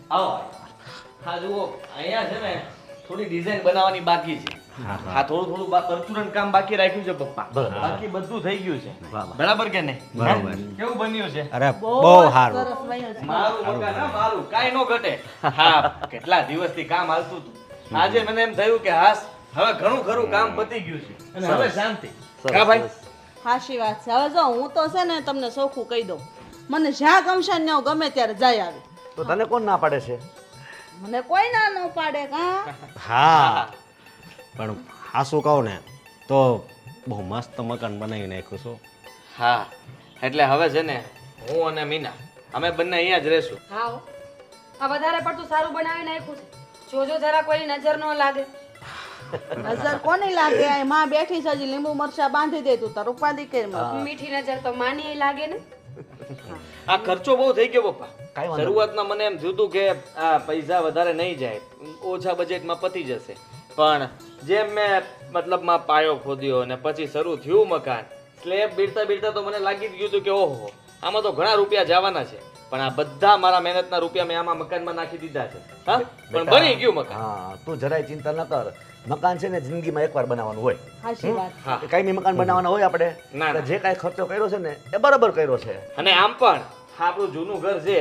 આવો હા જુઓ અહીંયા છે ને થોડી ડિઝાઇન બનાવવાની બાકી છે હા થોડું પરચુરણ કામ બાકી રાખ્યું છે પપ્પા બાકી બધું થઈ ગયું છે બરાબર કે નહીં બરાબર. કેવું બન્યું છે અરે બહુ બહુ સારું સરસ બન્યું છે. મારું મકાન હા મારું કાઈ નો ઘટે હા કેટલા દિવસથી કામ હાલતું હતું આજે મને એમ થયું કે હાસ હવે ઘણું ખરું કામ પતી ગયું છે અને હવે શાંતિ હા ભાઈ હાચી વાત છે. હવે જો હું તો છે ને તમને ચોખ્ખું કહી દઉં, મને જ્યાં ગમશે ને હું ગમે ત્યારે જઈ આવી. તો તને કોણ ના પાડે છે? મને કોઈ ના ન પાડે કા. હા પણ હાસું કહું ને તો બહુ મસ્ત મકાન બનાવી નાખ્યું છું. હા એટલે હવે છે ને હું અને મીના અમે બંને અહીંયા જ રહેશું હા હો. આ વધારે પડતું સારું બનાવી નાખ્યું છે. જોજો જરા કોઈની નજર ન લાગે. નજર કોની લાગે? આ માં બેઠી છે, હજી લીંબુ મરચા બાંધી દે તું તાર ઉપાધિ કરી મત. મીઠી નજર તો માની લાગે ને. આ ખર્ચો બહુ થઈ ગયો પપ્પા કાંઈ વાંધો શરૂઆતમાં મને એમ થયું હતું કે આ પૈસા વધારે નહીં જાય ઓછા બજેટમાં પતી જશે પણ જેમ મેં મતલબમાં પાયો ખોદ્યો અને પછી શરૂ થયું મકાન સ્લેબ બીડતા બીડતા તો મને લાગી જ ગયું હતું કે ઓહો આમાં તો ઘણા રૂપિયા જવાના છે પણ આ બધા મારા મહેનતના રૂપિયા મેં આમાં મકાનમાં નાખી દીધા છે હા પણ બની ગયું મકાન હા તું જરાય ચિંતા ન કર. મકાન છે ને જિંદગીમાં એકવાર બનાવવાનું હોય. હાચી વાત. હા કાંઈ મકાન બનાવવાના હોય આપણે ના, ના. એટલે જે કાંઈ ખર્ચો કર્યો છે ને એ બરાબર કર્યો છે. અને આમ પણ આપણું જૂનું ઘર છે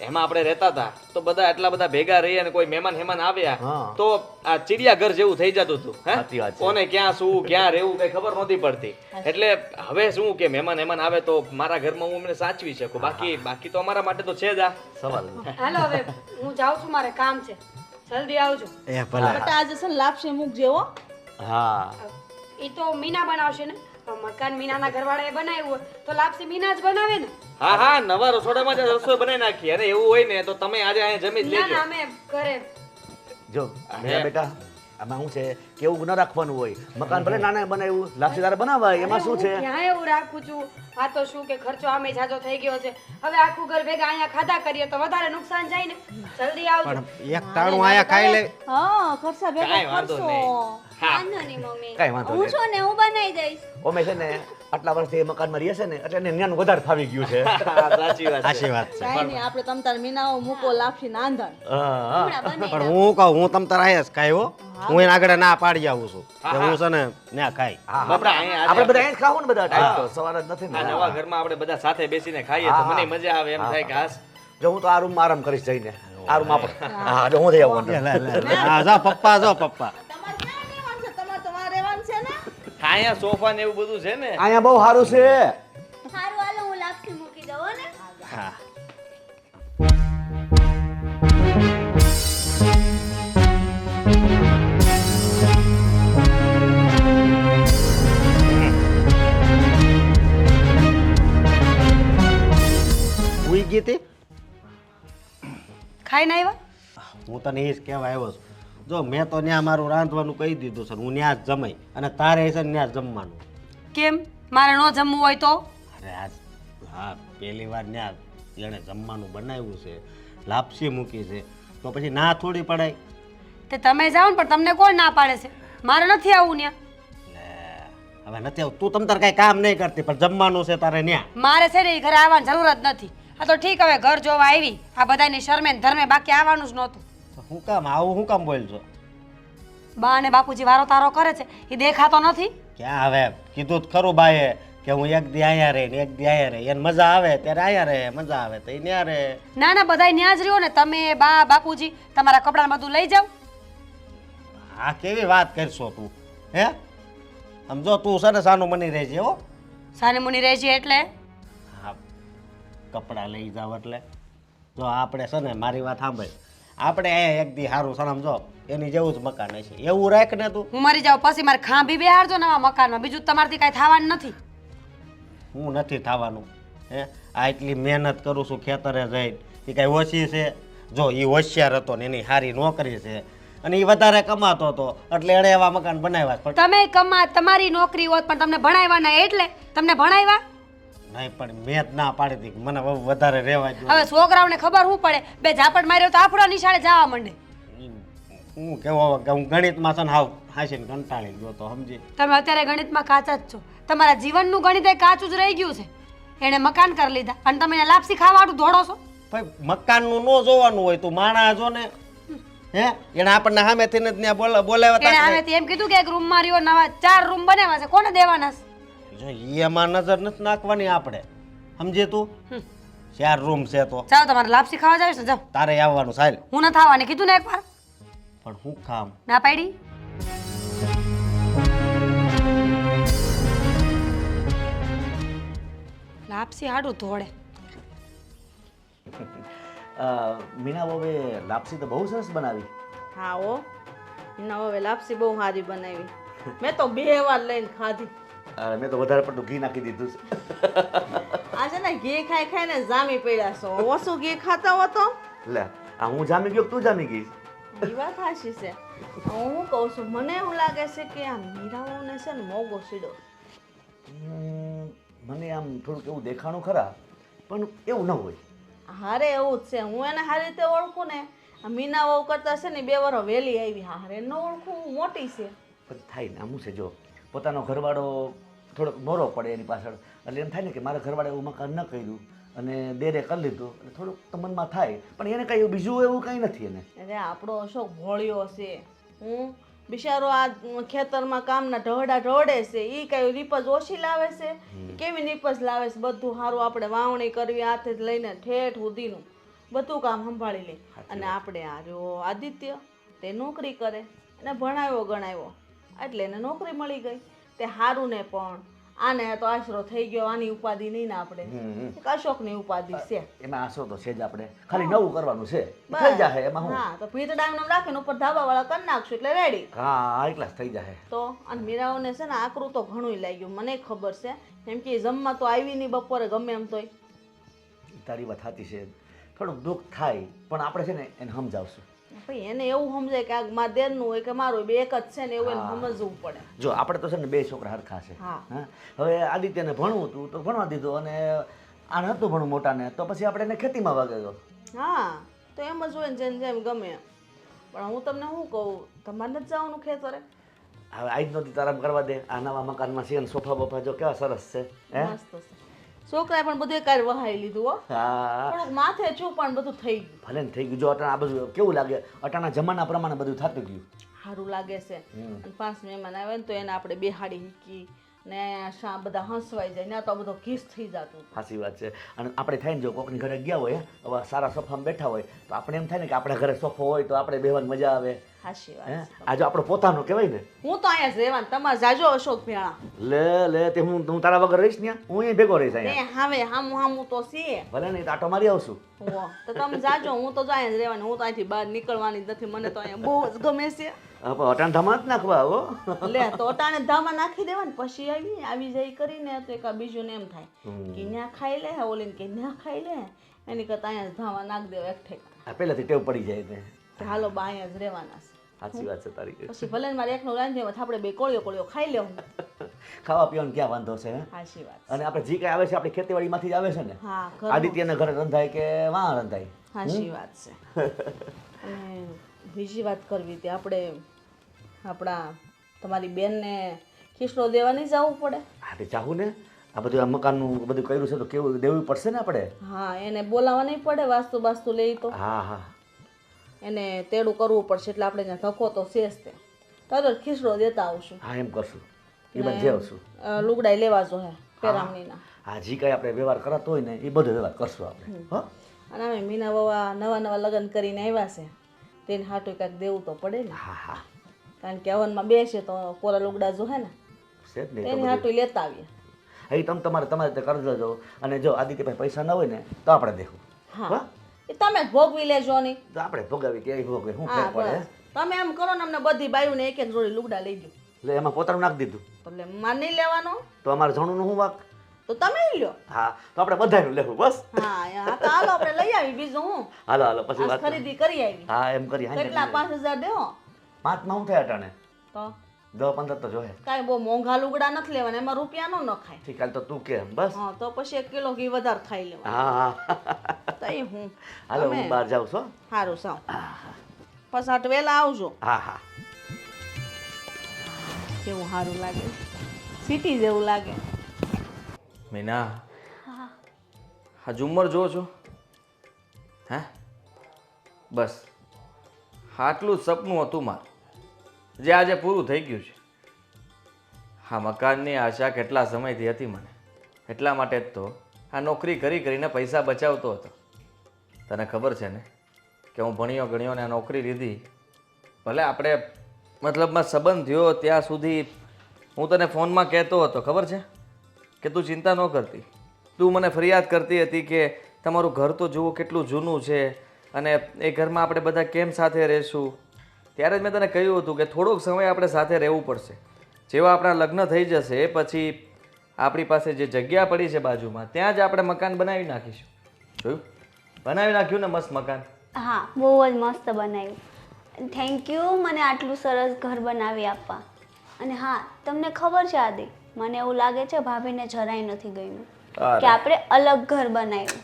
એમાં આપણે રહેતા હતા તો બધા એટલા બધા ભેગા રહી અને કોઈ મહેમાન હેમાન આવ્યા હા. તો આ ચિડિયા ઘર જેવું થઈ જતું હતું હે? સાચી વાત છે. કોને ક્યાં શું ક્યાં રહેવું કઈ ખબર નહોતી પડતી એટલે હવે શું કે મહેમાન હેમાન આવે તો મારા ઘરમાં હું એમને સાચવી શકું બાકી તો અમારા માટે તો છે જ આ સવાલ હાલો હવે હું જાઉં છું, મારે કામ છે. જલ્દી આવજો. એ ભલે બટા આજે છે ને લાપસી મૂકજે હો. હા એ તો મીના બનાવશે ને. મકાન મીનાના ઘરવાળાએ બનાવ્યું હોય તો લાપસી મીના જ બનાવે ને. હા હા નવા રસોડામાં જ રસોઈ બનાવી નાખી અને એવું હોય ને તો તમે આજે અહીંયા જમી જ ના લેજો ના અમે ઘરે. જો મેરા બેટા આમાં શું છે કેવું ન રાખવાનું હોય. મકાન ભલે નાના બનાવ્યું લાપસીદાર બનાવાય એમાં શું છે? ક્યાં એવું રાખું છું. આ તો શું કે ખર્ચો આમે જાજો થઈ ગયો છે. હવે આખું ઘર ભેગા અહીંયા ખાધા કરીએ તો વધારે નુકસાન જાય ને. જલ્દી આવજો. પણ એક ટાણું આયા ખાઈ લે. હા ખર્ચા ભેગા કાંઈ વાંધો કરશો. નહીં. હા વાંધો નહીં મમ્મી, કાંઈ વાંધો હું નહીં. છું ને હું બનાવી દઈશ. ઓમે છે ને આટલા વર્ષથી એ મકાનમાં રહે છે ને એટલે એને જ્ઞાન વધારે ફાવી ગયું છે. હા, સાચી વાત છે સાચી વાત છે. કાંઈ નહીં, આપણે તમ તાર મીનાઓ મૂકો લાપસી નાંધણ. હા, હા. હમણાં બનાવી પણ હું કહું હું તમ તાર આયા જ ખાઈ હો. હું એને આગળ ના પાડી આવું છું કે હું છે ને ત્યાં ખાઈ. હા, બાપરા, અહીંયા આપણે આજે બધા અહીંયા જ ખાવું ને બધા ટાઈમ તો સવાર જ નથી આ ને. નવા ઘરમાં આપણે બધા સાથે બેસીને ખાઈએ તો મને મજા આવે એમ થાય કે હાસ જો હું તો આ રૂમમાં આરામ કરીશ જઈને. આ રૂમ આપણે. હા જો હું જઈ આવું અંદર. લે, લે, લે. હા જો પપ્પા જો પપ્પા. તમારે ક્યાં રહેવાનું છે? તમારે તો વાં રહેવાનું છે ને. અહીંયા સોફા ને એવું બધું છે ને અહીંયા બહુ સારું છે. સારું હાલો હું લાપસી મૂકી દઉં હો ને. હા ઉઈ ગઈ તી? ખાઈને આવ્યા? હું તને એ જ કહેવા આવ્યો છું. જો મેં તો ત્યાં મારું રાંધવાનું કહી દીધું છે હું ત્યાં જ જમાઈ અને તારે છે ને ત્યાં જ જમવાનું. કેમ મારે ન જમવું હોય તો? અરે આજ હા પહેલી વાર ત્યાં એણે જમવાનું બનાવ્યું છે લાપસી મૂકી છે તો પછી ના થોડી પડાય. તે તમે જાઓ ને પણ તમને કોણ ના પાડે છે? મારે નથી આવવું ત્યાં. લે હવે નથી આવું. તું તમ તાર કાંઈ કામ નહીં કરતી પણ જમવાનું છે તારે ત્યાં. મારે છે ને ઈ ઘરે આવવાની જરૂર જ નથી. આ તો ઠીક હવે ઘર જોવા આવી આ બધાની શરમે ને ધર્મે બાકી આવવાનું જ નહોતું. તો હું કામ આવું હું કામ બોલજો? બા અને બાપુજી વારો તારો કરે છે એ દેખાતો નથી. ક્યાં હવે કીધું જ ખરું બાએ કે હું એક દી અહીંયા રહે ને એક દી અહીંયા રહે એને મજા આવે ત્યારે અહીંયા રહે મજા આવે તો એ ત્યાં રહે. ના ના બધાય ન્યા જ રહ્યો ને. તમે બા બાપુજી તમારા કપડાં બધું લઈ જાઓ. આ કેવી વાત કરશો તું હે? સમજો તું છે ને સાનું મની રહેજે હો. સાને મુની રહેજે એટલે હા કપડાં લઈ જાવ એટલે જો આપણે છે ને મારી વાત સાંભળ આપણે અહીંયા એક દી સારું છે સમજો એની જેવું જ મકાન હશે એવું રાખ ને તું. હું મરી જાઉં પછી મારે ખાંભી બેહાડજો નવા મકાનમાં. બીજું તમારથી કાંઈ થવાનું નથી. હું નથી થવાનું હે આ એટલી મહેનત કરું છું ખેતરે જઈને એ કાંઈ ઓછી છે? જો એ હોશિયાર હતો ને એની સારી નોકરી છે અને એ વધારે કમાતો હતો એટલે એણે એવા મકાન બનાવ્યા છે. પણ તમે કમા તમારી નોકરી હોત પણ તમને ભણાવ્યા ના એટલે તમને ભણાવ્યા. નહીં પણ મેં જ ના પાડી હતી કે મને વધારે રહેવા દો. હવે છોકરાઓને ખબર શું પડે બે ઝાપટ માર્યો તો આફડા નિશાળે જવા માંડે. હું કેવો કે હું ગણિતમાં છે ને હાવ હાસીને કંટાળી ગયો તો સમજી. તમે અત્યારે ગણિતમાં કાચા જ છો. તમારા જીવનનું ગણિત એ કાચું જ રહી ગયું છે. એણે મકાન કરી લીધા અને તમે એને લાપસી ખાવાડું દોડો છો. ભાઈ મકાનનું ન જોવાનું હોય તું માણા જો ને હે એને આપણને સામેથી જ ત્યાં બોલાવ્યા એને તા આમેથી એમ કીધું કે એક રૂમ માં રહ્યો, નવા 4 રૂમ બનાવ્યા છે, કોને દેવાના છે? જો એમાં નજર નથી નાખવાની આપણે સમજે તું 4 રૂમ છે તો ચાલો તમારે લાપસી ખાવા જાવ છે, જાઓ. તારે આવવાનું સાહેબ હું ન ખાવાની કીધું ને એકવાર, પણ હું ખામ ના પાડી. લાપસી હાડું ધોળે. મીના બહુએ લાપસી તો બહુ સરસ બનાવી. હા હો એના હવે લાપસી બહુ સારી બનાવી. મેં તો 2 વાર લઈને ખાધી. મેં તો વધારે પડતું ઘી નાખી દીધું છે. આજે ને ઘી ખાઈ ખાઈને જામી પડ્યા છો. ઓછું ઘી ખાતા હો તો લે આ હું જામી ગયો કે તું જામી ગઈ? ઈ વાત સાચી છે. હું કહું છું મને એવું લાગે છે કે આ મીરાઓને છે ને મોગો સીડો. મને આમ થોડુંક એવું દેખાણું ખરા, પણ એવું ન હોય. હારે એવું જ છે. હું એને સારી રીતે ઓળખું ને, આ મીના વહુ કરતા છે ને 2 વર્ષ વહેલી આવી. હારે ન ઓળખું, હું મોટી છે. પછી થાય ને આમ છે, જો પોતાનો ઘરવાળો થોડોક મોરો પડે એની પાછળ, એટલે એમ થાય ને કે મારા ઘરવાળે એવું મકાન ન કર્યું અને દેરે કરી લીધું એટલે થોડુંક તો મનમાં થાય, પણ એને કાંઈ બીજું એવું કાંઈ નથી એને. અરે આપણો અશોક ભોળ્યો છે. હું બિચારો આ ખેતરમાં કામના ઢહડા ઢહડે છે. એ કઈ નીપજ ઓછી લાવે છે? કેવી નીપજ લાવે છે? બધું સારું આપણે વાવણી કરવી હાથે જ લઈને ઠેઠ સુધીનું બધું કામ સંભાળી લે. અને આપણે આ જો આદિત્ય તે નોકરી કરે અને ભણાવ્યો ગણાવ્યો એટલે એને નોકરી મળી ગઈ. તે સારું ને પણ આને તો આશરો થઈ ગયો. આની ઉપાધિ નહીં ને આપણે અશોકની ઉપાધિ છે. એમાં આશરો તો છે જ, આપણે ખાલી નવું કરવાનું છે, થઈ જાય એમાં હું. હા તો ભીતડા એમ રાખીને ઉપર ધાબા વાળા કરી નાખશું એટલે રેડી. હા એટલા જ થઈ જાય. તો અને મીરાઓને છે ને આકરું તો ઘણું લાગ્યું, મને ખબર છે. કેમ કે જમવા તો આવી નહીં બપોરે ગમે એમ તોય. તારી વાત સાચી છે, થોડુંક દુઃખ થાય પણ આપણે છે ને એને સમજાવશું. ભાઈ એને એવું સમજાય કે આ મારા દેરનું હોય કે મારું બે એક જ છે ને એવું એને સમજવું પડે. જો આપણે તો છે ને 2 છોકરા હરખા છે. હા. હા હવે આદિત્યને ભણવું હતું તો ભણવા દીધું, અને આને હતું ભણવું મોટાને તો પછી આપણે એને ખેતીમાં વાગેલો. હા તો એમ જ હોય ને જેમ જેમ ગમે. પણ હું તમને શું કહું, તમારે નથી જવાનું ખેતરે? હવે આજ નહોતી તારામ કરવા દે. આ નવા મકાનમાં છે ને સોફા બોફા જો કેવા સરસ છે. હે મસ્ત છે. છોકરાએ પણ બધું કાલ વહાઈ લીધું હો. હા થોડુંક માથે છું પણ બધું થઈ ગયું. ભલે ને થઈ ગયું. જો અટાણા આ બધું કેવું લાગે, અટાણા જમાના પ્રમાણે બધું થતું ગયું. સારું લાગે છે. અને 5 મહેમાન આવે ને તો એને આપણે બેહાડી મૂકી ને બધા હસવાઈ જાય ને તો બધો કિસ થઈ જતું. સાચી વાત છે. અને આપણે થાય ને જો કોકની ઘરે ગયા હોય, હવે સારા સોફામાં બેઠા હોય તો આપણે એમ થાય ને કે આપણા ઘરે સોફો હોય તો આપણે બેહવાની મજા આવે. સાચી હે વાત. આ જો આપણો પોતાનો કહેવાય ને. હું તો અહીંયા જ રહેવાનું. તમારે જાજો અશોક ભેળા. લે તે હું તારા વગર રહીશ ને, હું અહીં ભેગો રહીશ તે અહીંયા. હવે હામું તો છે. ભલે નહીં તો આટો મારી આવશું. હો તો તમે જાજો. હું તો અહીંયા જ રહેવાની. હું તો અહીંથી બહાર નીકળવાની જ નથી. મને તો અહીંયા બહુ જ ગમે છે. હા પણ અટાણ ધામા જ નાખવા હો. લે તો અટાણે ધામા નાખી દેવાની. પછી આવી જાય કરીને તો એક બીજું ને એમ થાય કે ન્યા ખાઈ લે, ઓલીને કે ન્યા ખાઈ લે, એની કરતા અહીંયા જ ધામા નાખી દેવા એક ઠેક. આ પહેલાથી ટેવ પડી જાય ને. તો હાલો બા અહીંયા જ રહેવાના છે. સાચી વાત છે તારી. પછી ભલે ને મારે એકનો રાંધે આપણે બે કોળિયો ખાઈ લેવું. ખાવા પીવાનું ક્યાં વાંધો છે? હે? સાચી વાત. અને આપણે જે કાંઈ આવે છે આપણી ખેતીવાડીમાંથી જ આવે છે ને. હા ઘરનું. આદિત્યના ઘરે રંધાય કે વાં રંધાય. સાચી વાત છે. અને બીજી વાત કરવી હતી આપણે આપણા તમારી બેનને ખીસડો દેવા નહીં જવું પડે? હા તે ચાહું ને, આ બધું આ મકાનનું બધું કર્યું છે તો કેવું દેવું પડશે ને આપણે. હા એને બોલાવવા નહીં પડે. વાસ્તુ લઈ તો હા હા એને તેડું કરવું પડશે એટલે આપણે ત્યાં ધક્કો તો છે જ. તે તરત ખીસડો દેતા આવશું. હા એમ કરશું. એ બધું જે આવશું. લુગડાઈ લેવા જો હે પેરામણીના. હા જે કાંઈ આપણે વ્યવહાર કરાતો હોય ને એ બધો વ્યવહાર કરશું આપણે. હો અને અમે મીના બાવા નવા લગ્ન કરીને આવ્યા છે તેને હાટું કાંઈક દેવું તો પડે ને. હા હા કારણ કે હવનમાં બેસે તો કોરા લુગડા જો હે ને છે જ ને એ તો તેની બધું. હાટું લેતા આવીએ. એ તમારે રીતે કરજ લેજો. અને જો આદિત્ય પાસે પૈસા ના હોય ને તો આપણે દેવું. હા એ તમે જ ભોગવી લેજો નહીં. તો આપણે ભોગાવી કે એ ભોગવે શું હા ફેર પડે. બસ તમે એમ કરો ને અમને બધી બાયુને એક જોડી લુગડા લઈ દો. એટલે એમાં પોતાનું નાખી દીધું એટલે માર નહીં લેવાનો તો અમારે જણુનું શું વાક. તો તમે લ્યો. હા તો આપણે બધાનું લેવું બસ. હા તો હાલો આપણે લઈ આવી. બીજું હું હાલો પછી આજ વાત કરીએ. ખરીદી કરી આવી. હા એમ કરી. કેટલા 5000 દેવો 5માં શું થાય અટાણે? તો 10-15 તો જોહે. કાંઈ બહુ મોંઘા લુગડા નથી લેવાના. એમાં રૂપિયા ન નખાય. ઠીક હાલ તો તું કેમ બસ. હા તો પછી 1 કિલો ઘી વધારે ખાઈ લેવાનું. હા હા તઈ હું હાલો હું બહાર જાઉં છું. સારું સાવ પછાટ વહેલા આવજો. હા હા કેવું સારું લાગે. સિટી જેવું લાગે. મીના આ ઝુમ્મર જો છો? હે બસ આટલું જ સપનું હતું મારું જે આજે પૂરું થઈ ગયું છે. આ મકાનની આશા કેટલા સમયથી હતી મને, એટલા માટે જ તો આ નોકરી કરીને પૈસા બચાવતો હતો. તને ખબર છે ને કે હું ભણ્યો ગણ્યો ને આ નોકરી લીધી, ભલે આપણે મતલબમાં સંબંધ થયો ત્યાં સુધી હું તને ફોનમાં કહેતો હતો, ખબર છે કે તું ચિંતા ન કરતી. તું મને ફરિયાદ કરતી હતી કે તમારું ઘર તો જુઓ કેટલું જૂનું છે અને એ ઘરમાં આપણે બધા કેમ સાથે રહીશું. ત્યારે જ મેં તને કહ્યું હતું કે થોડોક સમય આપણે સાથે રહેવું પડશે. જેવા આપણા લગ્ન થઈ જશે પછી આપણી પાસે જે જગ્યા પડી છે બાજુમાં ત્યાં જ આપણે મકાન બનાવી નાખીશું. જોયું, બનાવી નાખ્યું ને મસ્ત મકાન. હા, બહુ જ મસ્ત બનાવ્યું. થેન્ક યુ મને આટલું સરસ ઘર બનાવી આપવા. અને હા, તમને ખબર છે આદિ, મને એવું લાગે છે ભાભીને જરાય નથી ગમ્યું કે આપણે અલગ ઘર બનાવ્યું.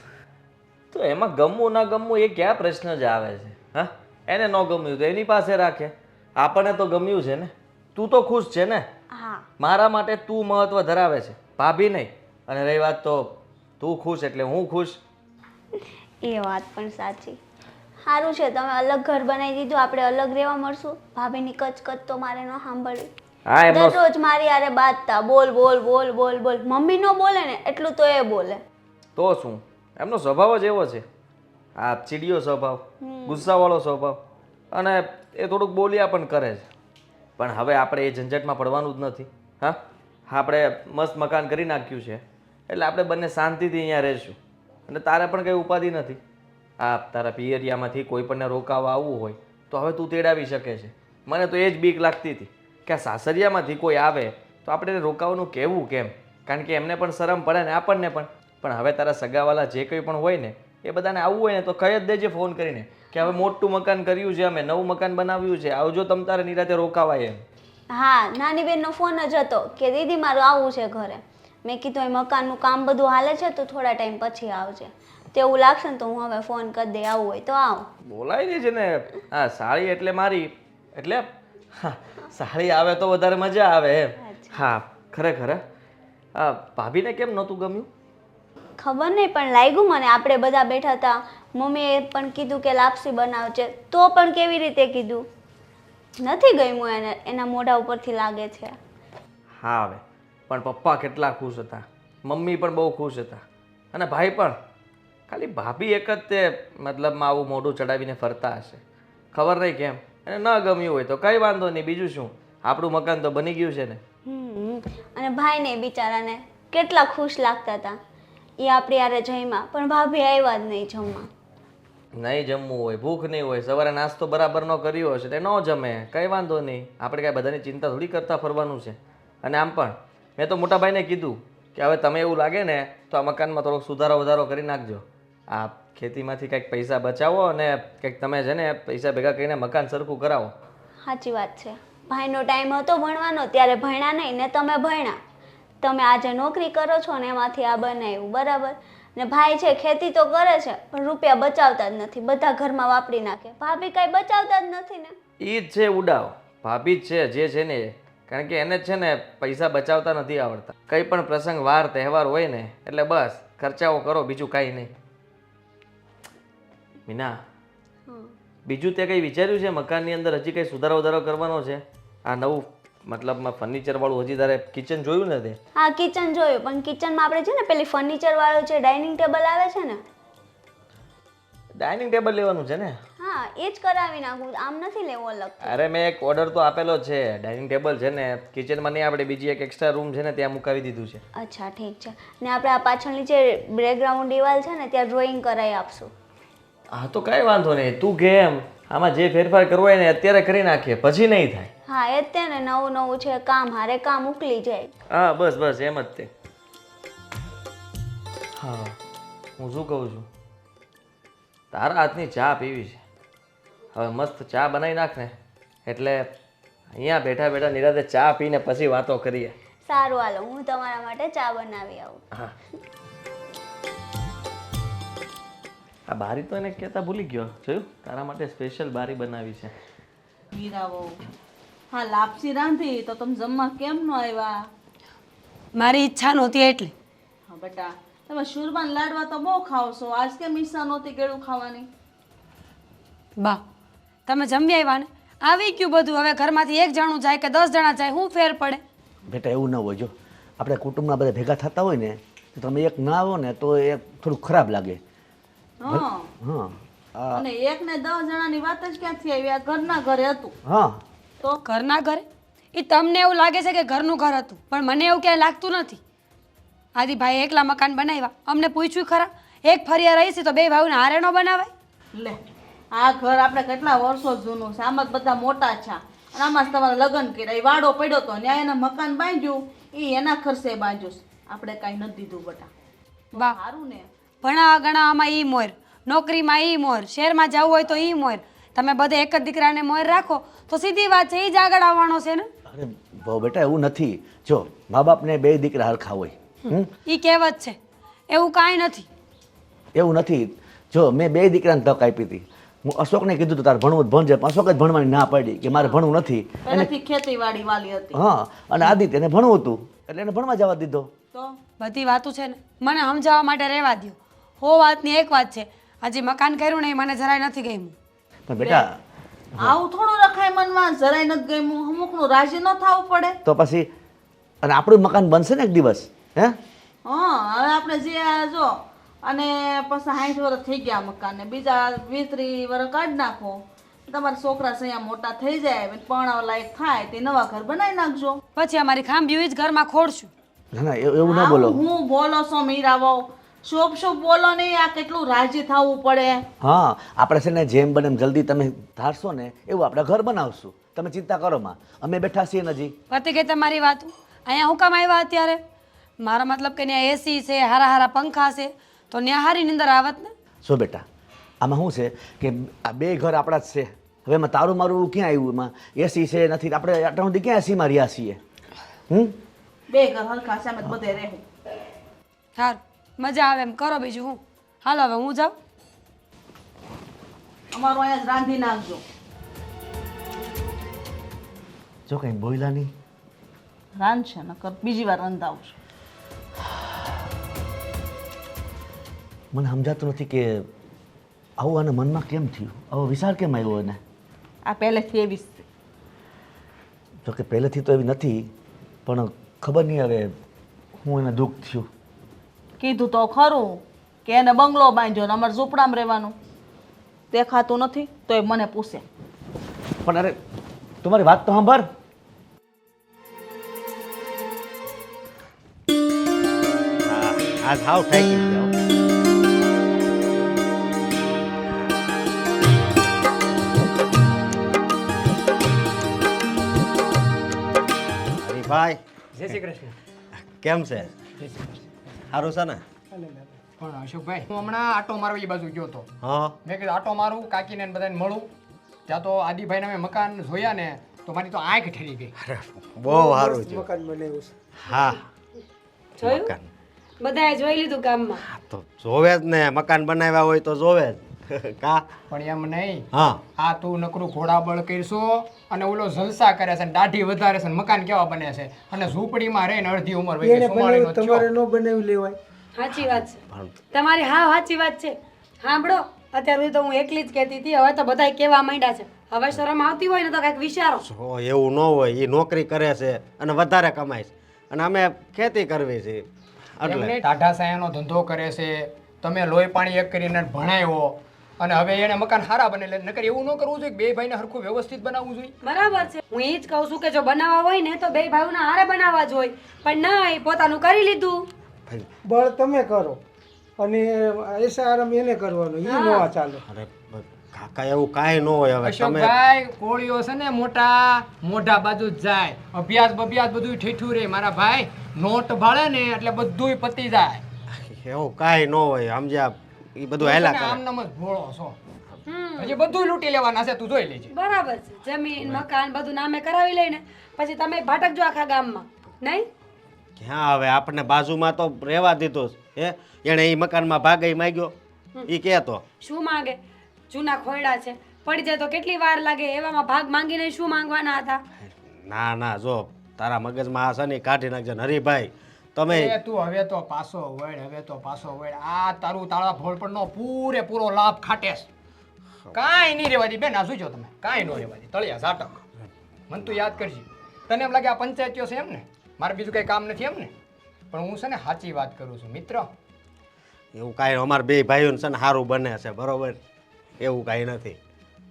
તો એમાં ગમવું ના ગમવું એ ક્યાં પ્રશ્ન જ આવે છે? હા, એને ન ગમ્યું તો એની પાસે રાખે, આપણને તો ગમ્યું છે ને. તું તો ખુશ છે ને? હા, મારા માટે તું મહત્વ ધરાવે છે, ભાભી નહીં. અને રહી વાત તો તું ખુશ એટલે હું ખુશ. એ વાત પણ સાચી. સારું છે તમે અલગ ઘર બનાવી દીધું, આપણે અલગ રહેવા મળશું. ભાભીની કચકચ તો મારે ન સાંભળવી. હા, એમાં દરરોજ મારી હારે બાતતા બોલ બોલ બોલ બોલ બોલ. મમ્મી નો બોલે ને એટલું તો એ બોલે. તો શું, એમનો સ્વભાવ જ એવો છે. આ ચીડિયો સ્વભાવ, ગુસ્સાવાળો સ્વભાવ, અને એ થોડુંક બોલ્યા પણ કરે છે. પણ હવે આપણે એ ઝંઝટમાં પડવાનું જ નથી. હા, આપણે મસ્ત મકાન કરી નાખ્યું છે એટલે આપણે બંને શાંતિથી અહીંયા રહીશું. અને તારે પણ કંઈ ઉપાધિ નથી. આ તારા પિયરિયામાંથી કોઈ પણને રોકાવા આવવું હોય તો હવે તું તેડાવી શકે છે. મને તો એ જ બીક લાગતી હતી કે આ સાસરિયામાંથી કોઈ આવે તો આપણે એને રોકાવાનું કહેવું કેમ, કારણ કે એમને પણ શરમ પડે ને આપણને પણ. પણ હવે તારા સગાવાલા જે કંઈ પણ હોય ને એ બધાને આવવું હોય ને તો કહી જ દેજે ફોન કરીને કે હવે મોટું મકાન કર્યું છે, અમે નવું મકાન બનાવ્યું છે, આવજો તમ તારે નિરાતે રોકાવાય એમ. હા, નાની બેનનો ફોન જ હતો કે દીદી મારું આવવું છે ઘરે. મેં કીધું એ મકાનનું કામ બધું હાલે છે તો થોડા ટાઈમ પછી આવજે. તેવું લાગશે ને તો હું હવે ફોન કરી દે, આવવું હોય તો આવ. બોલાય દે છે ને. હા, સાળી એટલે મારી એટલે હા, સાળી આવે તો વધારે મજા આવે એમ. હા, ખરેખર હા. ભાભીને કેમ નહોતું ગમ્યું? ખબર નહીં પણ લાગ્યું મને. આપણે બધા બેઠા હતા, મમ્મીએ પણ કીધું કે લાપસી બનાવજે, તો પણ કેવી રીતે કીધું, નથી ગમ્યું એને. એના મોઢા ઉપરથી લાગે છે. હા, હવે પણ પપ્પા કેટલા ખુશ હતા, મમ્મી પણ બહુ ખુશ હતા અને ભાઈ પણ. ખાલી ભાભી એક જ તે મતલબમાં આવું મોઢું ચડાવીને ફરતા હશે. ખબર નહીં કેમ. એને ન ગમ્યું હોય તો કંઈ વાંધો નહીં, બીજું શું, આપણું મકાન તો બની ગયું છે ને. અને ભાઈને બિચારાને કેટલા ખુશ લાગતા હતા. એ આપણી હારે જમ્યા પણ ભાભી આવ્યા જ નહીં જમવા. નહીં જમવું હોય, ભૂખ નહીં હોય, સવારે નાસ્તો બરાબર ન કર્યો હશે તે ન જમે, કંઈ વાંધો નહીં. આપણે કાંઈ બધાની ચિંતા થોડી કરતા ફરવાનું છે. અને આમ પણ મેં તો મોટા ભાઈને કીધું કે હવે તમે એવું લાગે ને તો આ મકાનમાં થોડોક સુધારો વધારો કરી નાખજો. આ ખેતીમાંથી કંઈક પૈસા બચાવો અને કંઈક તમે છે ને પૈસા ભેગા કરીને મકાન સરખું કરાવો. સાચી વાત છે. ભાઈનો ટાઈમ હતો ભણવાનો ત્યારે ભણ્યા નહીં ને તમે ભણ્યા. તમે આજે નોકરી કરો છો ને એમાંથી આ બનાવ્યું, બરાબર. ને ભાઈ છે ખેતી તો કરે છે પણ રૂપિયા બચાવતા જ નથી, બધા ઘરમાં વાપરી નાખે. ભાભી કાંઈ બચાવતા જ નથી ને. એ જ છે ઉડાવ, ભાભી જ છે જે છે ને એ. કારણ કે એને જ છે ને પૈસા બચાવતા નથી આવડતા. કંઈ પણ પ્રસંગ વાર તહેવાર હોય ને એટલે બસ ખર્ચાઓ કરો, બીજું કાંઈ નહીં. મીના, બીજું તે કંઈ વિચાર્યું છે મકાનની અંદર હજી કંઈ સુધારો વધારો કરવાનો છે? આ નવું મતલબમાં ફર્નિચર વાળું હજી તારે કિચન જોયું ને તે? હા, કિચન જોયું પણ કિચનમાં આપણે છે ને પેલી ફર્નિચર વાળું છે ડાઇનિંગ ટેબલ આવે છે ને, ડાઇનિંગ ટેબલ લેવાનું છે ને? હા, એ જ કરાવી નાખું, આમ નથી લેવું અલગ. અરે મેં એક ઓર્ડર તો આપેલો છે. ડાઇનિંગ ટેબલ છે ને કિચનમાં નહીં, આપણે બીજી એક એક્સ્ટ્રા રૂમ છે ને ત્યાં મુકાવી દીધું છે. અચ્છા, ઠીક છે. ને આપણે આ પાછળની જે બેકગ્રાઉન્ડ દિવાલ છે ને ત્યાં ડ્રોઈંગ કરાવી આપશું. હા, તો કાંઈ વાંધો નહીં, તું કે એમ. આમાં જે ફેરફાર કરવો હોય ને અત્યારે કરી નાખીએ, પછી નહીં થાય. હા, એ જ તે ને, નવું નવું છે, કામ હારે કામ ઉકલી જાય. હા, બસ બસ એમ જ તે. હા, હું શું કહું છું, તારા હાથની ચા પીવી છે. હવે મસ્ત ચા બનાવી નાખ ને એટલે અહીંયા બેઠા બેઠા નિરાતે ચા પીને પછી વાતો કરીએ. સારું, હાલો હું તમારા માટે ચા બનાવી આવું. હા, આ બારી તો એને કહેતા ભૂલી ગયો. જોયું, તારા માટે સ્પેશિયલ બારી બનાવી છે. મીરાવો, હા લાપસી રાંધી તો તમે જમવા કેમ ન આવ્યા? મારી ઈચ્છા નહોતી એટલે. હા બેટા, તમે શુરબાન લાડવા તો બહુ ખાવ છો, આજ કેમ ઈચ્છા નહોતી કેળું ખાવાની? બા તમે જમી આવ્યા ને, આવી ગયું બધું. હવે ઘરમાંથી એક જણું જાય કે 10 જણા જાય, શું ફેર પડે? બેટા એવું ન હોય. જો આપણે કુટુંબના બધા ભેગા થતા હોય ને તો તમે એક ના આવો ને તો એ થોડું ખરાબ લાગે. હા, હા અને 1 ને 10 જણાની વાત જ ક્યાંથી આવી? આ ઘરના ઘરે હતું હા તો. ઘરના ઘરે એ તમને એવું લાગે છે કે ઘરનું ઘર હતું, પણ મને એવું ક્યાંય લાગતું નથી. આદિભાઈ એકલા મકાન બનાવ્યા, અમને પૂછ્યું ખરા? એક ફરિયા રહી છે તો 2 ભાઈઓને હારે ન બનાવાય? લે, આ ઘર આપણે કેટલા વર્ષો જૂનું છે, આમાં જ બધા મોટા છે, અને આમાં જ તમારે લગ્ન કર્યા, એ વાડો પડ્યો તો ન્યાય એના મકાન બાંધ્યું, એ એના ખર્ચે બાંધ્યું છે. આપણે કાંઈ નથી દીધું બટા. બા સારું ને? ભણા ગણામાં ઈ મોર, નોકરીમાં ઈ મોર, શહેરમાં જવું હોય તો ઈ મોર. તમે બધે એક જ દીકરાને મોર રાખો તો સીધી વાત છે, એ જ આગળ આવવાનો છે ને. અરે બહુ બેટા એવું નથી. જો મા બાપને 2 દીકરા હરખા હોય. ઈ કહેવત છે, એવું કાંઈ નથી. એવું નથી. જો મેં 2 દીકરાને તક આપી હતી. હું અશોકને કીધું હતું તારે ભણવું જ ભણજે, પણ અશોક જ ભણવાની ના પાડી કે મારે ભણવું નથી. પહેલેથી ખેતીવાડી વાલી હતી હા, અને આદિત્યને ભણવું હતું એટલે એને ભણવા જવા દીધો. તો. બધી વાતો છે ને મને સમજાવવા માટે રહેવા દ્યો. હો વાતની એક વાત છે, હજી મકાન કર્યું ને એ મને જરાય નથી ગમ્યું. પણ બેટા આવું થોડું રખાય મનમાં? જરાય નથી ગમ્યું, અમુકનું રાજી ન થવું પડે? તો પછી અને આપણું મકાન બનશે ને એક દિવસ. હે હા, હવે આપણે જે આ જો અને પછી 60 વર્ષ થઈ ગયા મકાનને, બીજા 20-30 વર્ષ કાઢી નાખો, તમારા છોકરા સૈયા મોટા થઈ જાય, પરણાવા લાયક થાય તે નવા ઘર બનાવી નાખજો. પછી અમારી ખાંભી જ ઘરમાં ખોડશું. ના ના એવું ના બોલો. હું બોલો છો મીરા વહુ? શુભ બોલો નહીં, આ કેટલું રાજી થવું પડે. હા, આપણે છે ને જેમ બને એમ જલ્દી તમે ધારશો ને એવું આપણે ઘર બનાવશું. તમે ચિંતા કરો માં, અમે બેઠા છીએ ને હજી. પતી ગઈ તમારી વાત. અહીંયા હું કામ આવ્યા અત્યારે? મારો મતલબ કે ત્યાં એસી છે, હારા હારા પંખા છે, તો ત્યાં હારી નીંદર આવત ને. શું બેટા આમાં શું છે કે આ 2 ઘર આપણા જ છે. હવે એમાં તારું મારું ક્યાં આવ્યું? એમાં એસી છે નથી, આપણે આટલા સુધી ક્યાં એસીમાં રહ્યા છીએ? 2 ઘર હરખા છે, અમે તો બધે રહેવું. સારું, મજા આવે એમ કરો, બીજું હું. હાલો હવે હું જાઉં. અમારું અહીંયા જ રાંધી નાખજો. જો કંઈ બોયલા નહીં. રાંધશે નકર બીજી વાર રંધાવશું. મને સમજાતું નથી કે આવું આને મનમાં કેમ થયું, આવો વિચાર કેમ આવ્યો એને? આ પહેલેથી એવી જ છે. જો કે પહેલેથી તો એવી નથી, પણ ખબર નહીં હવે હું એને દુઃખ થયું. કીધું તો ખરું કે એને બંગલો બાંધ્યો ને અમારે ઝૂંપડામાં રહેવાનું. દેખાતું નથી તો એ મને પૂછે. પણ અરે તમારી વાત તો સાંભળ. આ હાવ થાકી ગયા. ભાઈ જય શ્રી કૃષ્ણ. કેમ છે? સારું છે ને? પણ અશોકભાઈ હું હમણાં આટો મારવા એ બાજુ ગયો હતો. હા મેં કીધું આટો મારું, કાકીને ને બધાને મળું. ત્યાં તો આદિભાઈને મેં મકાન જોયા ને તો મારી તો આંખ ઠરી ગઈ. બહુ સારું છે. મકાન બનાવ્યું છે. હા જોયું? મકાન. બધાએ જોઈ લીધું કામમાં. હા, તો જોવે જ ને, મકાન બનાવ્યા હોય તો જોવે જ. કા પણ એમ નહીં, હા આ તું નકરું ઘોડાબળ કરશો અને ઓલો જલસા કરે છે ને દાઢી વધારે છે ને મકાન કેવા બને છે અને ઝૂંપડીમાં રહીને અડધી ઉંમર વહી ગઈ, 44 નો થયો. સાચી વાત છે તમારી. હા સાચી વાત છે. સાંભળો, અત્યારે સુધી તો હું એકલી જ કહેતી હતી, હવે તો બધાય કહેવા માંડ્યા છે. હવે શરમ આવતી હોય ને તો કંઈક વિચારો. જો એવું ન હોય, એ નોકરી કરે છે અને વધારે કમાય છે, અને અમે ખેતી કરવી છે એટલે. એમને ટાઢા સાયાનો ધંધો કરે છે, તમે લોહી પાણી એક કરીને ભણાવ્યો અને હવે એને મકાન સારા બને. નકર એવું ન કરવું જોઈએ, 2 ભાઈને હરખું વ્યવસ્થિત બનાવવું જોઈએ. બરાબર છે, હું એ જ કહું છું કે જો બનાવવા હોય ને તો 2 ભાઈઓના હારે બનાવવા જ હોય, પણ નહીં, પોતાનું કરી લીધું. બળ તમે કરો અને એસા આરામ એને કરવાનો, એ નવા ચાલે. અરે કાકા એવું કાંઈ ન હોય. હવે તમે અશોકભાઈ કોળીઓ છે ને મોટા મોઢા બાજુ જ જાય, અભ્યાસ બભ્યાસ બધું ઠીઠું રે મારા ભાઈ. નોટ ભાળે ને એટલે બધુંય પતી જાય. એવું કાંઈ ન હોય, સમજ્યા? એ બધું હેલા કરે. આમ નામ જ ભોળો છો. હજી બધું લૂંટી લેવાના છે, તું જોઈ લેજે. બરાબર છે, જમીન મકાન બધું નામે કરાવી લઈને પછી તમે ભાટકજો આખા ગામમાં, નહીં? ક્યાં હવે આપણને બાજુમાં તો રહેવા દીધું છે. હે એણે એ મકાનમાં ભાગે માંગ્યો, એ કહેતો શું માંગે? જૂના ખોયડા છે, પડી જાય તો કેટલી વાર લાગે, એવામાં ભાગ માંગીને શું માંગવાના હતા? ના ના, જો તારા મગજમાં આ છે ને કાઢી નાખજે ને. હરીભાઈ તમે એ તું હવે તો પાછો વળ, હવે તો પાછો વળ. આ તારું તાળા ભોળપણનો પૂરેપૂરો લાભ ખાટેસ. કાંઈ નહીં રેવા દી બેન, આ જોજો તમે, કાંઈ ન રેવા દી. તળિયા ઝાટક. મને તું યાદ કરજી. તને એમ લાગે આ પંચાયતીઓ છે એમ ને, મારે બીજું કંઈ કામ નથી એમ ને, પણ હું છે ને સાચી વાત કરું છું મિત્ર. એવું કાંઈ અમારા બે ભાઈઓને છે ને સારું બને છે, બરોબર? એવું કાંઈ નથી.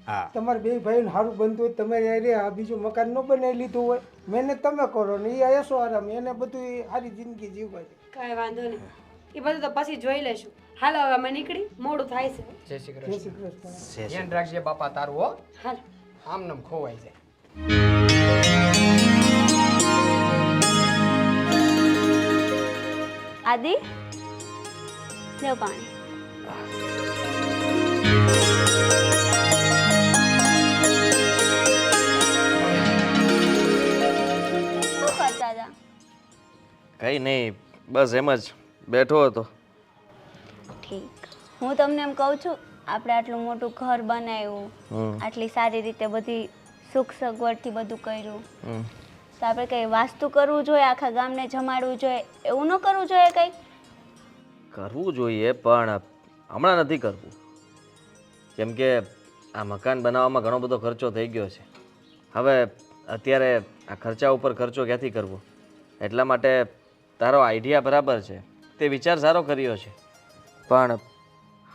હા, તમારે બે ભાઈઓને સારું બનતું હોય તમારે યારે આ બીજું મકાન ન બનાવી લીધું હોય, મહેનત તમે કરો ને એ એસો આરામ, એને બધું સારી જિંદગી જીવવા દે. કાંઈ વાંધો નહીં, એ બધું તો પછી જોઈ લેશું. હાલો હવે અમે નીકળી, મોડું થાય છે. જય શ્રી જય કૃષ્ણ. શ્રી કૃષ્ણ. છે. ધ્યાન રાખજે બાપા તારું હો, હાલો. આમ નામ ખોવાઈ જાય. આદિ લેવ પાણી. શું કરતા હતા? કંઈ નહીં, બસ એમ જ બેઠો હતો. ઠીક. હું તમને એમ કહું છું, આપણે આટલું મોટું ઘર બનાવ્યું, આટલી સારી રીતે બધી સુખ સગવડથી બધું કર્યું, હમ. તો આપણે કંઈ વાસ્તુ કરવું જોઈએ, આખા ગામને જમાડવું જોઈએ, એવું ન કરવું જોઈએ કંઈ? કરવું જોઈએ પણ હમણાં નથી કરવું, કેમ કે આ મકાન બનાવવામાં ઘણો બધો ખર્ચો થઈ ગયો છે. હવે અત્યારે આ ખર્ચા ઉપર ખર્ચો ક્યાંથી કરવો? એટલા માટે તારો આઈડિયા બરાબર છે, તે વિચાર સારો કર્યો છે, પણ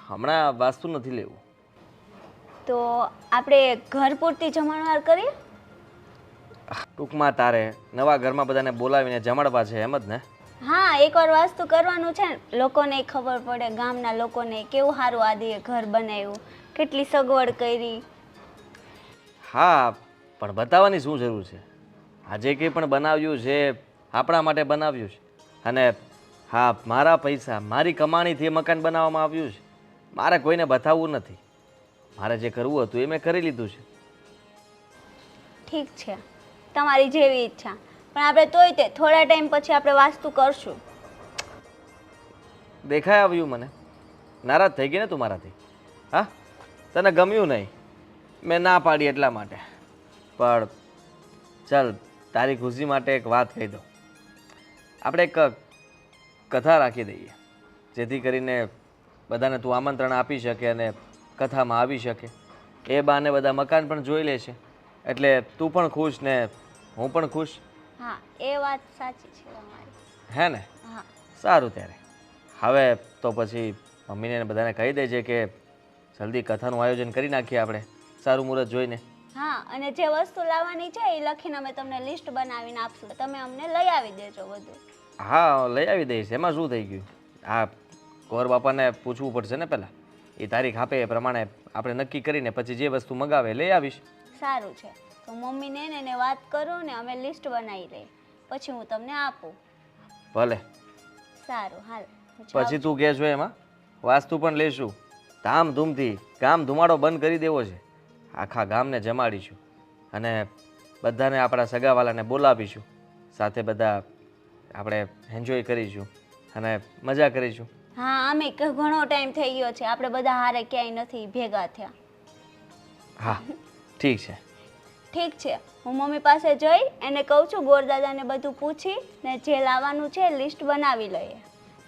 હમણાં વાસ્તુ નથી લેવું. તો આપણે ઘર પૂરતી જમણવાર કરીએ? ટૂંકમાં તારે નવા ઘરમાં બધાને બોલાવીને જમાડવા છે એમ જ ને? હા, એકવાર વાસ્તુ કરવાનું છે ને, લોકોને ખબર પડે, ગામના લોકોને કેવું સારું આદિએ ઘર બનાવ્યું, કેટલી સગવડ કરી. હા, પણ બતાવવાની શું જરૂર છે? આજે કંઈ પણ બનાવ્યું છે આપણા માટે બનાવ્યું છે, અને હા, મારા પૈસા મારી કમાણીથી એ મકાન બનાવવામાં આવ્યું છે. મારે કોઈને બતાવવું નથી. મારે જે કરવું હતું એ મેં કરી લીધું છે. ઠીક છે, તમારી જેવી ઈચ્છા, પણ આપણે તોય તે થોડા ટાઈમ પછી આપણે વાસ્તુ કરશું. દેખાય આવ્યું મને? નારાજ થઈ ગઈ ને તું મારાથી? હા, તને ગમ્યું નહીં, મેં ના પાડી એટલા માટે. પણ ચાલ, તારી ખુશી માટે એક વાત કહી દઉં. આપણે એક કથા રાખી દઈએ, જેથી કરીને બધાને તું આમંત્રણ આપી શકે અને કથામાં આવી શકે. એ બાને બધા મકાન પણ જોઈ લેશે, એટલે તું પણ ખુશ ને હું પણ ખુશ. હા, એ વાત સાચી છે તમારી. હે ને? હા. સારું, ત્યારે હવે તો પછી મમ્મીને ને બધાને કહી દેજે કે જલ્દી કથાનું આયોજન કરી નાખીએ આપણે, સારું મુહૂર્ત જોઈને. હા, અને જે વસ્તુ લાવવાની છે એ લખીને અમે તમને લિસ્ટ બનાવીને આપશું, તમે અમને લઈ આવી દેજો બધું. હા, લઈ આવી દઈશ, એમાં શું થઈ ગયું? હા, કૌર બાપાને પૂછવું પડશે ને પહેલાં, એ તારીખ આપે એ પ્રમાણે આપણે નક્કી કરીને પછી જે વસ્તુ મગાવે લઈ આવીશ. સારું છે, તો મમ્મીને ને એને વાત કરું ને અમે લિસ્ટ બનાવી લઈ, પછી હું તમને આપું. ભલે, સારું, હાલ હું જાઉં પછી તું કહેશો એમાં વાસ્તુ પણ લઈશું. ધામધૂમથી ગામ ધુમાડો બંધ કરી દેવો છે. આખા ગામને જમાડીશું અને બધાને આપણા સગાવાલાને બોલાવીશું, સાથે બધા આપણે એન્જોય કરીશું અને મજા કરીશું. હા, આમે ઘણો ટાઈમ થઈ ગયો છે, આપણે બધા હારે ક્યાંય નથી ભેગા થયા. હા, ઠીક છે. ઠીક છે, હું મમ્મી પાસે જઈ એને કહું છું ગોરદાદાને બધું પૂછી ને જે લાવવાનું છે લિસ્ટ બનાવી લઈએ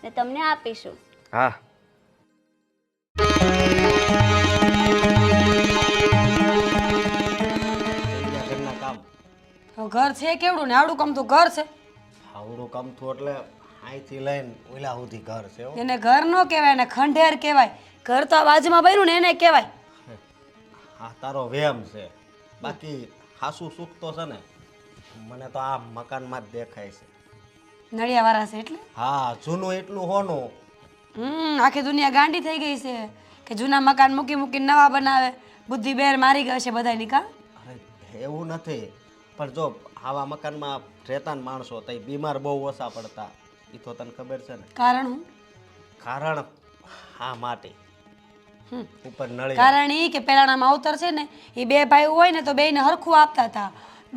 ને તમને આપીશું. હા, ઘરના કામ હવે ઘર છે કેવડું ને આવડું કમતું ઘર છે. આવડું કમથું એટલે અહીંથી લઈને ઓલા સુધી ઘર છે હો. એને ઘર ન કહેવાય ને ખંડેર કહેવાય. ઘર તો આ બાજુમાં બન્યું ને એને કહેવાય. આ તારો વેમ છે, બાકી ખાસું સુખ તો છે ને મને તો આ મકાનમાં જ દેખાય છે. નળિયાવાળા છે એટલે હા, જૂનું એટલું હોનું. આખી દુનિયા ગાંડી થઈ ગઈ છે કે જૂના મકાન મૂકી મૂકીને નવા બનાવે. બુદ્ધિ બેર મારી ગઈ છે બધાની કા. અરે એવું નથી, પણ જો આવા મકાનમાં રહેતા ને માણસો તો બીમાર બહુ ઓછા પડતા, એ તો તને ખબર છે ને. કારણ હું? કારણ હા માટી ઉપર નળી. કારણ એ કે પેલાના માવતર છે ને એ બે ભાઈ હોય ને તો બેયને હરખું આપતા હતા.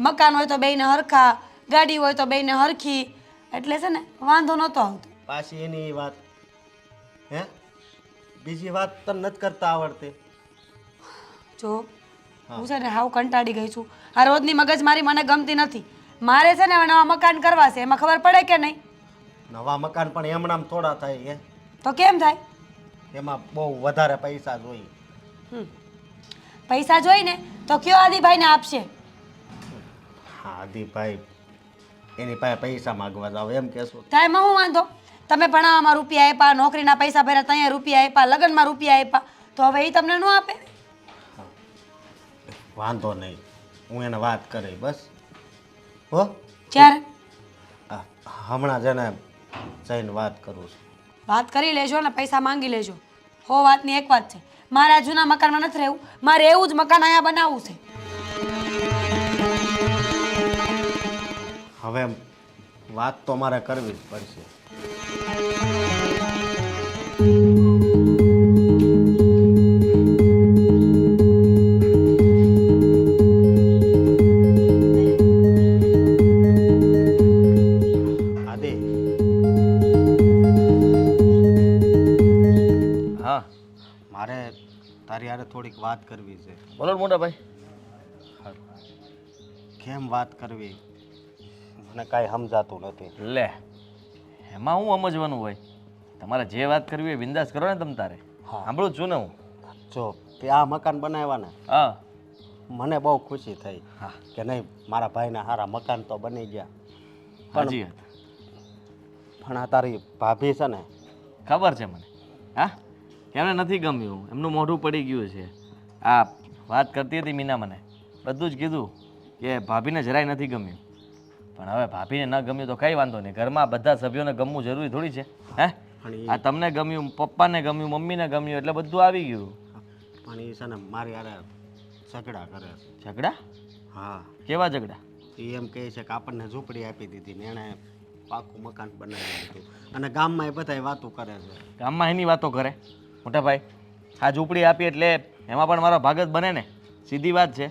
મકાન હોય તો બેયને હરખા, ગાડી હોય તો બેયને હરખી, એટલે છે ને વાંધો નહોતો આવતો. પાછી એની વાત હે બીજી વાત તને નથી કરતા આવડતી. જો હું છે ને હાવ કંટાળી ગઈ છું. આ રોજની મગજમારી મને ગમતી નથી. મારે છે ને હવે નવા મકાન કરવા છે, એમાં ખબર પડે કે નહીં? નવા મકાન પણ એમણામ થોડા થાય હે તો કેમ થાય? એમાં બહુ વધારે પૈસા જોઈએ. પૈસા જોઈને તો કયો આદિભાઈને આપશે? હા આદિભાઈ એની પાસે પૈસા માગવા જાવ એમ કહેશો? તો એમાં હું વાંધો? તમે ભણાવવામાં રૂપિયા આપ્યા, નોકરીના પૈસા ભર્યા, ત્યાં રૂપિયા આપ્યા, લગ્નમાં રૂપિયા આપ્યા, તો હવે એ તમને ન આપે? વાંધો નહીં, હું એને વાત કરી બસ. હો ક્યારે? હમણાં જ એને જઈને વાત કરું છું. વાત કરી લેજો ને પૈસા માંગી લેજો. હો વાતની એક વાત છે, મારે આ જૂના મકાનમાં નથી રહેવું, મારે એવું જ મકાન અહીંયા બનાવવું છે. હવે વાત તો મારે કરવી જ પડશે. આદિ હા મારે તારી હારે થોડીક વાત કરવી છે. બોલો ને મોટા ભાઈ. કેમ વાત કરવી મને કાંઈ સમજાતું નથી. લે એમાં હું સમજવાનું હોય? તમારે જે વાત કરવી હોય બિંદાસ કરો ને તમ તારે. સાંભળું જ છું ને હું. જો તે આ મકાન બનાવ્યા ને હા મને બહુ ખુશી થઈ હા કે નહીં મારા ભાઈના સારા મકાન તો બની ગયા. હાજી વાત. પણ આ તારી ભાભી છે ને ખબર છે મને. હા એમને નથી ગમ્યું, એમનું મોઢું પડી ગયું છે. આ વાત કરતી હતી મીના મને, બધું જ કીધું કે ભાભીને જરાય નથી ગમ્યું. પણ હવે ભાભીને ન ગમ્યું તો કંઈ વાંધો નહીં, ઘરમાં બધા સભ્યોને ગમવું જરૂરી થોડી છે. હે આ તમને ગમ્યું, પપ્પાને ગમ્યું, મમ્મીને ગમ્યું એટલે બધું આવી ગયું. પણ એ છે ને મારી હારે ઝઘડા કરે છે. ઝઘડા? હા કેવા ઝઘડા? એ એમ કહે છે કે આપણને ઝૂંપડી આપી દીધી ને એણે પાકું મકાન બનાવી દીધું અને ગામમાં એ બધાય વાતો કરે છે. ગામમાં એની વાતો કરે? મોટા ભાઈ આ ઝૂંપડી આપી એટલે એમાં પણ મારો ભાગ જ બને ને, સીધી વાત છે.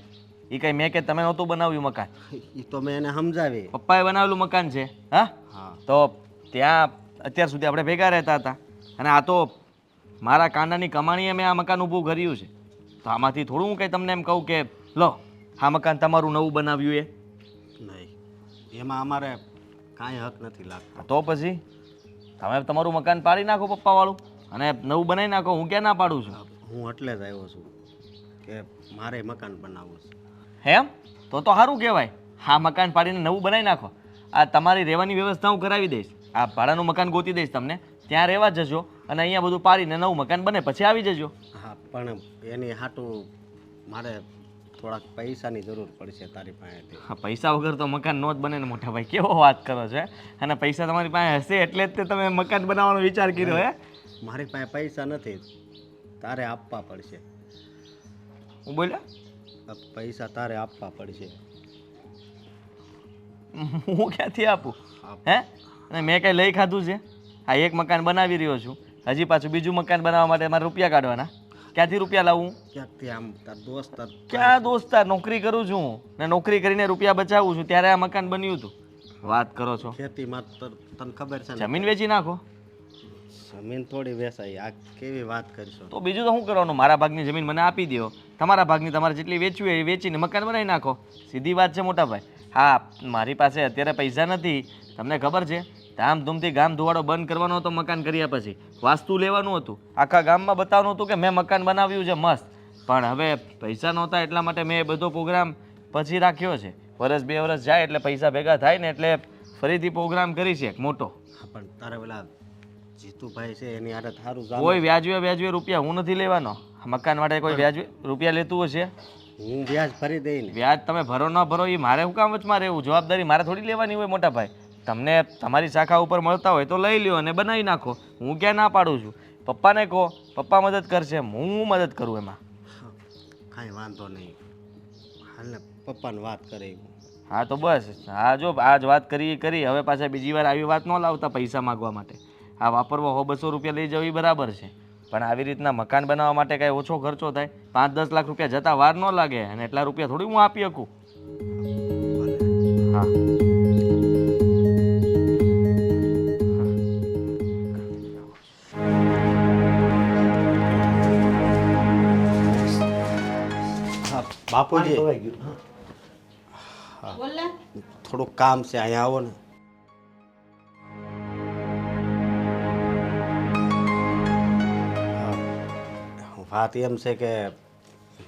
એ કંઈ મેં કે તમે નહોતું બનાવ્યું મકાન, એ તો મેં એને સમજાવી. પપ્પાએ બનાવેલું મકાન છે. હા હા તો ત્યાં અત્યાર સુધી આપણે ભેગા રહેતા હતા અને આ તો મારા કાંડાની કમાણીએ મેં આ મકાન ઊભું કર્યું છે. તો આમાંથી થોડું હું કંઈ તમને એમ કહું કે લો આ મકાન તમારું નવું બનાવ્યું એ? નહીં એમાં અમારે કાંઈ હક નથી લાગતો. તો પછી તમે તમારું મકાન પાડી નાખો પપ્પાવાળું અને નવું બનાવી નાખો. હું ક્યાં ના પાડું છું? હું એટલે જ આવ્યો છું કે મારે મકાન બનાવવું છે. એમ તો સારું કહેવાય. હા મકાન પાડીને નવું બનાવી નાખો. આ તમારી રહેવાની વ્યવસ્થા હું કરાવી દઈશ. આ ભાડાનું મકાન ગોતી દઈશ તમને, ત્યાં રહેવા જજો અને અહીંયા બધું પાડીને નવું મકાન બને પછી આવી જજો. હા પણ એની હાટું મારે થોડાક પૈસાની જરૂર પડશે તારી પાસેથી. હા પૈસા વગર તો મકાન નો જ બને ને મોટા ભાઈ, કેવો વાત કરો છો? અને પૈસા તમારી પાસે હશે એટલે જ તે તમે મકાન બનાવવાનો વિચાર કર્યો હે? મારી પાસે પૈસા નથી, તારે આપવા પડશે. હું બોલ્યા? પૈસા તારે આપવા પડશે. હું ક્યાંથી આપું? હે અને મેં કંઈ લઈ ખાધું છે? આ એક મકાન બનાવી રહ્યો છું, હજી પાછું બીજું મકાન બનાવવા માટે મારે રૂપિયા કાઢવાના. ક્યાંથી રૂપિયા લાવું? ક્યાંકથી આમ તાર દોસ્તાર. ક્યાં દોસ્તાર? નોકરી કરું છું ને નોકરી કરીને રૂપિયા બચાવું છું ત્યારે આ મકાન બન્યું હતું. વાત કરો છો? ખેતીમાં તને ખબર છે ને, જમીન વેચી નાખો. જમીન થોડી વેચાય, આ કેવી વાત કરશો? તો બીજું તો શું કરવાનું? મારા ભાગની જમીન મને આપી દો, તમારા ભાગની તમારે જેટલી વેચવી હોય એ વેચીને મકાન બનાવી નાખો. સીધી વાત છે મોટા ભાઈ. હા મારી પાસે અત્યારે પૈસા નથી, તમને ખબર છે. ધામધૂમથી ગામ ધોવાડો બંધ કરવાનો હતો મકાન કર્યા પછી, વાસ્તુ લેવાનું હતું, આખા ગામમાં બતાવવાનું હતું કે મેં મકાન બનાવ્યું છે મસ્ત. પણ હવે પૈસા નહોતા એટલા માટે મેં એ બધો પ્રોગ્રામ પછી રાખ્યો છે. વર્ષ બે વર્ષ જાય એટલે પૈસા ભેગા થાય ને એટલે ફરીથી પ્રોગ્રામ કરીશ એક મોટો. હા પણ તારે પેલા જીતુભાઈ છે એની હારે સારું જાણ. કોઈ વ્યાજવે રૂપિયા હું નથી લેવાનો. મકાન માટે કોઈ વ્યાજવે રૂપિયા લેતું હશે? હું વ્યાજ ભરી દઈને. વ્યાજ તમે ભરો ન ભરો એ મારે શું કામ વચમાં રહેવું? જવાબદારી મારે થોડી લેવાની હોય મોટા ભાઈ. તમને તમારી શાખા ઉપર મળતા હોય તો લઈ લ્યો અને બનાવી નાખો. હું ક્યાં ના પાડું છું? પપ્પાને કહો, પપ્પા મદદ કરશે, હું મદદ કરું એમાં. કાંઈ વાંધો નહીં, હાલ ને પપ્પાને વાત કરે. હા તો બસ. હા જો આજ વાત કરી હવે પાછા બીજી વાર આવી વાત ન લાવતા પૈસા માગવા માટે. આ વાપરવા 100-200 રૂપિયા લઈ જવી બરાબર છે, પણ આવી રીતના મકાન બનાવવા માટે કાંઈ ઓછો ખર્ચો થાય, 5-10 લાખ રૂપિયા જતા વાર ન લાગે અને એટલા રૂપિયા થોડી હું આપી શકું. હા બાપુજી ધોવાઈ ગયું. બોલ ને. થોડુંક કામ છે, અહીંયા આવો ને. વાત એમ છે કે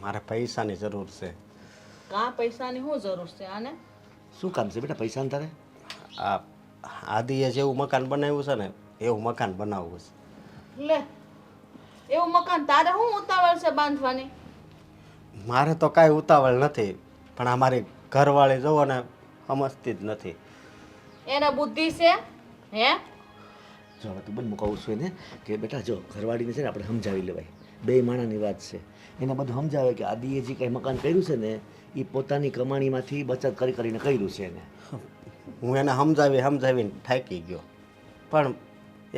મારે પૈસાની જરૂર છે. કાં પૈસાની શું જરૂર છે આને? શું કામ છે બેટા પૈસા તારે? આ આદિએ જેવું મકાન બનાવ્યું છે ને એવું મકાન બનાવવું છે. લે, એવું મકાન તારે શું ઉતાવળ છે બાંધવાની? મારે તો કાંઈ ઉતાવળ નથી, પણ આ મારી ઘરવાળી જોવો ને સમજતી જ નથી. એને બુદ્ધિ છે હે? જો હવે તું બંધ કહું છું એને કે બેટા જો ઘરવાળીને છે ને આપણે સમજાવી લેવાય, બે માણાની વાત છે. એને બધું સમજાવે કે આદિએ જે કંઈ મકાન કર્યું છે ને એ પોતાની કમાણીમાંથી બચત કરીને કર્યું છે એને. હું એને સમજાવીને થાકી ગયો, પણ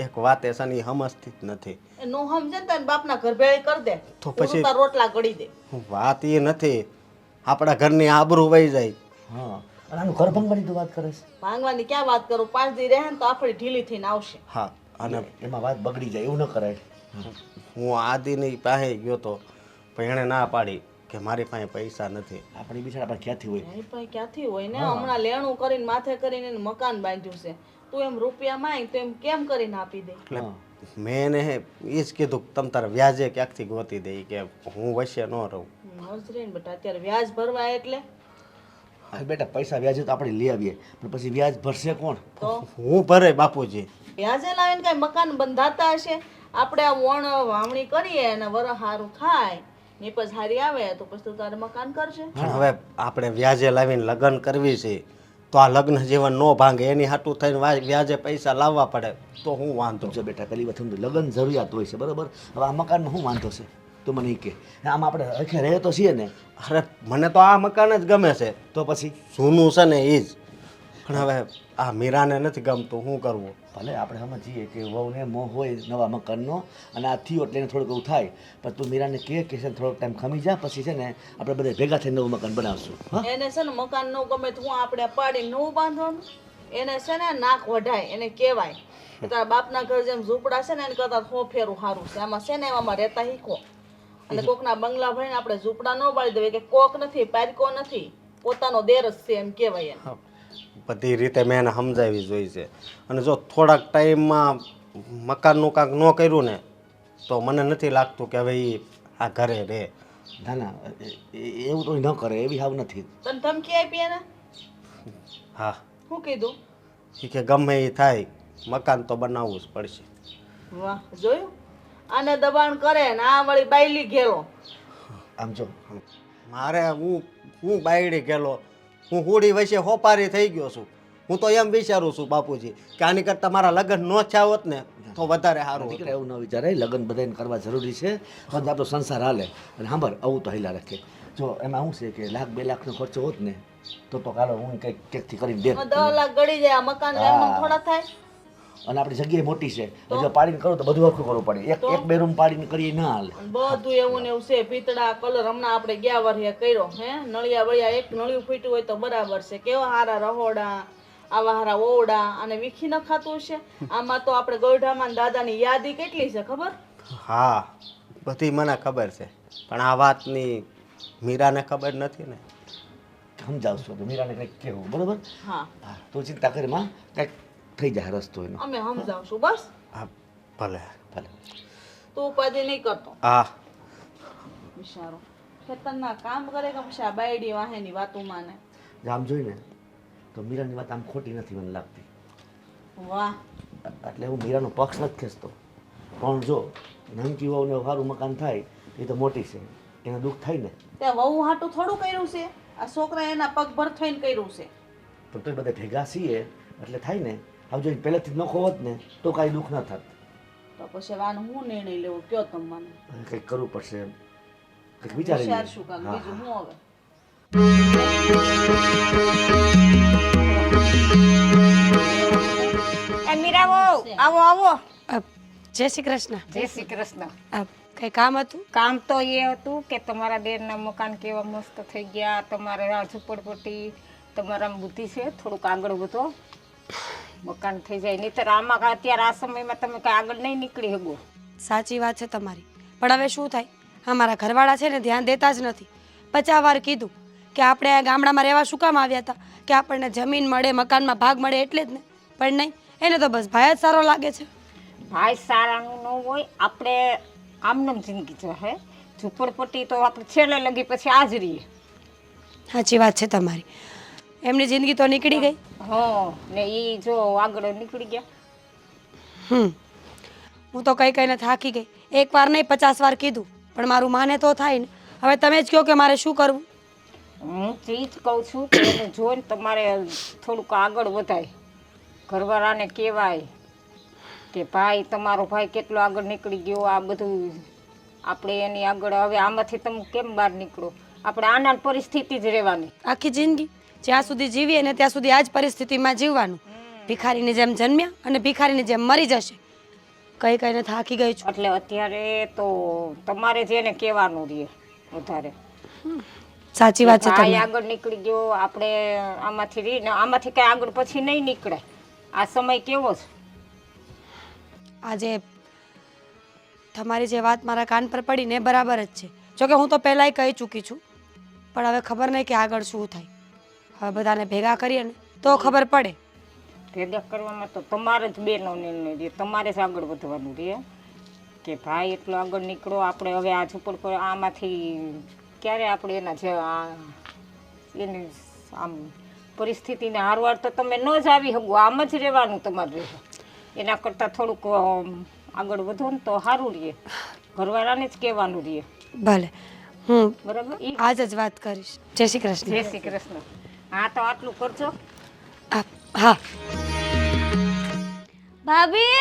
એક વાત એ છે ને એ સમજતી જ નથી. એ નો સમજે ને તારા બાપના ઘર ભેળી કરી દે, તો પછી- ઉડતા રોટલા ગળી દે. વાત એ નથી, આપણા ઘરની આબરૂ વહી જાય. હા, અને આનું ઘર ભંગવાની તું વાત કરે છે. ભાંગવાની ક્યાં વાત કરું? 5 દી રહે ને તો આફડી ઢીલી થઈને આવશે. હા, અને એમાં વાત બગડી જાય એવું ન કરાય. હું આદિની પાસે ગયો તો પણ એણે ના પાડી કે મારી પાસે પૈસા નથી. આપણી બિચારા આપણે ક્યાંથી હોય? એની પાસે ક્યાંથી હોય ને? હમણાં લેણું કરીને માથે કરીને એને મકાન બાંધ્યું છે. તું એમ રૂપિયા માંગ તો એમ કેમ કરીને આપી દે? એટલે મેં એને એ જ કીધું કે તમ તારે વ્યાજે ક્યાંકથી ગોતી દે કે હું વચ્ચે ન રહું. નર્સરી ને બેટા અત્યારે વ્યાજ ભરવા એટલે હા બેટા પૈસા વ્યાજે તો આપણે લઈ આવીએ, પણ પછી વ્યાજ ભરશે કોણ? તો હું ભરે બાપુજી. વ્યાજે લાવીને કઈ મકાન બંધાતા હશે? આપણે આ વણ વાવણી કરીએ અને વરસ સારું થાય નીપજ હારી આવે તો પછી તું તારે મકાન કરશે. પણ હવે આપણે વ્યાજે લાવીને લગ્ન કરવી છે તો આ લગ્ન જીવન ન ભાંગે એની હાટું થઈને વ્યાજે પૈસા લાવવા પડે તો હું વાંધો. જો બેટા પહેલી વાત સમજો, લગ્ન જરૂરિયાત હોય છે બરાબર. હવે આ મકાનમાં શું વાંધો છે તો મને એ કે આમ આપણે હખે રહે તો છીએ ને. અરે મને તો આ મકાન જ ગમે છે, તો પછી જૂનું છે ને એ જ. પણ હવે આ મીરાને નથી ગમતું, શું કરવું? ભલે આપણે સમજીએ કે વહુને મોહ હોય નવા મકાનનો અને આ થયો એટલે એને થોડુંક એવું થાય, પણ તું મીરાને કહે કે છે ને થોડોક ટાઈમ ખમી જા, પછી છે ને આપણે બધા ભેગા થઈને નવું મકાન બનાવશું. હા એને છે ને મકાન નું ગમે તો હું આપણે પાડીને નવું બાંધવાનું? એને છે ને નાક વઢાય, એને કહેવાય કે તારા બાપના ઘર જેમ ઝૂંપડા છે ને એને કરતા હો ફેરું સારું છે. આમાં છે ને એમાં રહેતા શીખો. અને કોકના બંગલા ભરીને આપણે ઝૂંપડા ન બાળી દેવાય કે કોક નથી, પારકો નથી, પોતાનો દેર જ છે એમ કહેવાય એને. બધી રીતે મેં એને સમજાવી જોઈ છે, અને જો થોડાક ટાઈમમાં મકાનનું કાંક ન કર્યું ને તો મને નથી લાગતું કે હવે એ આ ઘરે રહે. ના ના એવું તો ન કરે, એવી હાવ નથી. તને ધમકી આપી એને? હા, શું કીધું? એ કે ગમે એ થાય મકાન તો બનાવવું જ પડશે. વાહ, જોયું? આને દબાણ કરે ને આ વળી બાયલી ઘેરો. આમ જો મારે હું બાયડી ગયેલો, હું હુડી વચ્ચે હોપારી થઈ ગયો છું. હું તો એમ વિચારું છું બાપુજી કે આની કરતાં મારા લગ્ન ન થયા હોત ને તો વધારે સારું હતું. દીકરા એવું ન વિચારે, લગ્ન બધાને કરવા જરૂરી છે, પણ આપણો સંસાર હાલે. અને સાંભળ આવું તો હિલા રાખે. જો એમાં શું છે કે 1,00,000 2 લાખનો ખર્ચો હોત ને તો કાલો હું કંઈક ક્યાંકથી કરીને દે. 10 લાખ ગળી જાય આ મકાન એમનેમ થોડા થાય? અને આપણી જગ્યાએ મોટી છે, જો પાડીને કરો તો બધું હરખું કરવું પડે. એક બે રૂમ પાડીને કરીએ ના હાલે. અને બધું એવું ને એવું છે. પીતળા કલર હમણાં આપણે ગયા વર્ષે કર્યો હે, નળિયા વળિયા એક નળિયું ફૂટ્યું હોય તો બરાબર છે. કેવા હારા રહોડા, આવા હારા ઓરડા, અને વીખી ન ખાતું છે. આમાં તો આપણે ગોઢામાં દાદાની યાદી કેટલી છે ખબર? હા, બધી મને ખબર છે, પણ આ વાતની મીરાને ખબર નથી ને. સમજાવશો તો મીરાને કંઈક કહેવું બરોબર. હા, હા તું ચિંતા કરી માં, કંઈક થઈ જાય રસ્તો એનો. અમે સમજાવશું બસ. હા ભલે. ભલે તું ઉપાધિ નહીં કરતો. હા, બિચારો ખેતરના કામ કરે કે પછી આ બાયડી વાહેની વાતું માને? આમ જોઈને તો મીરાની વાત આમ ખોટી નથી મને લાગતી. વાહ, એટલે હું મીરાનો પક્ષ નથી ખેંચતો, પણ જો નંકી વહુને સારું મકાન થાય એ તો મોટી છે, એને દુઃખ થાય ને. તે વહુ હાટું થોડું કર્યું છે? આ છોકરા એના પગભર થઈને કર્યું છે. પણ તો બધા ભેગા છીએ એટલે થાય ને. હવે જો પહેલેથી જ નખો હોત ને તો કાંઈ દુઃખ ન થાત. તો પછી હવે આનો હું નિર્ણય લેવો કયો તમે મને? કંઈક કરવું પડશે, કંઈક વિચારી લઈએ. વિચારશું કાંઈક બીજું હું હવે. એ મીરાવો આવો આવો. જય શ્રી કૃષ્ણ. જય શ્રી કૃષ્ણ. કંઈ કામ હતું? કામ તો એ હતું કે તમારા દેરના મકાન કેવા મસ્ત થઈ ગયા, તમારે આ ઝૂંપડપટ્ટી તમારામાં બુદ્ધિ છે, થોડુંક આગળ વધો, મકાન થઈ જાય. નહીંતર આમાં અત્યારે આ સમયમાં તમે કાંઈ આગળ નહીં નીકળી શકો. સાચી વાત છે તમારી, પણ હવે શું થાય? અમારા ઘરવાળા છે ને ધ્યાન દેતા જ નથી. 50 વાર કીધું કે આપણે આ ગામડામાં રહેવા શું કામ આવ્યા હતા, કે આપણને જમીન મળે, મકાનમાં ભાગ મળે એટલે જ ને. પણ નહીં, એને તો બસ ભાઈ જ સારો લાગે છે. ભાઈ સારાનું ન હોય, આપણે આમનામ જિંદગી જો હે ઝૂંપડપટ્ટી તો આપણે છેલ્લે લગી પછી આ જ રહીએ. સાચી વાત છે તમારી. એમની જિંદગી તો નીકળી ગઈ. હા ને એ જો આગળ નીકળી ગયા. હું તો કઈ કઈને થાકી ગઈ. એકવાર નહીં 50 વાર કીધું પણ મારું માને તો થાય ને. હવે તમે જ કહો કે મારે શું કરવું. હું તો એ જ કહું છું કે એને જોઈને તમારે થોડુંક આગળ વધાય. ઘરવાળાને કહેવાય કે ભાઈ તમારો ભાઈ કેટલો આગળ નીકળી ગયો. આ બધું આપણે એની આગળ હવે આમાંથી તમે કેમ બહાર નીકળો. આપણે આના પરિસ્થિતિ જ રહેવાની. આખી જિંદગી જ્યાં સુધી જીવીએ ને ત્યાં સુધી આ જ પરિસ્થિતિમાં જીવવાનું. ભિખારીની જેમ જન્મ્યા અને ભિખારીની જેમ મરી જશે. કઈ કઈને થાકી ગઈ છું. એટલે અત્યારે તો તમારે જ એને કહેવાનું રહે વધારે. સાચી વાત છે ભાઈ તમારી. આગળ નીકળી ગયો આપણે આમાંથી રહીને આમાંથી કઈ આગળ પછી નહીં નીકળે. આ સમય કેવો છે. આજે તમારી જે વાત મારા કાન પર પડી ને એ બરાબર જ છે. જોકે હું તો પહેલાંય કહી ચૂકી છું પણ હવે ખબર નહીં કે આગળ શું થાય. હવે બધાને ભેગા કરીએ ને તો ખબર પડે. ભેગા કરવામાં તો તમારે જ બેનો નિર્ણય રહે. તમારે જ આગળ વધવાનું રહે કે ભાઈ એટલો આગળ નીકળો. આપણે હવે આ ઝૂંપડ આમાંથી ક્યારે આપણે એના જે એની આમ પરિસ્થિતિને હારવાર તો તમે ન જ આવી શકો. આમ જ રહેવાનું તમારે રહે. એના કરતાં થોડુંક આગળ વધો ને તો સારું રહે. ઘરવાળાને જ કહેવાનું રહે. ભલે હું બરાબર. આજ જ વાત કરીશ. જય શ્રી કૃષ્ણ. જય શ્રી કૃષ્ણ. હા તો આટલું કરજો. હા. ભાભી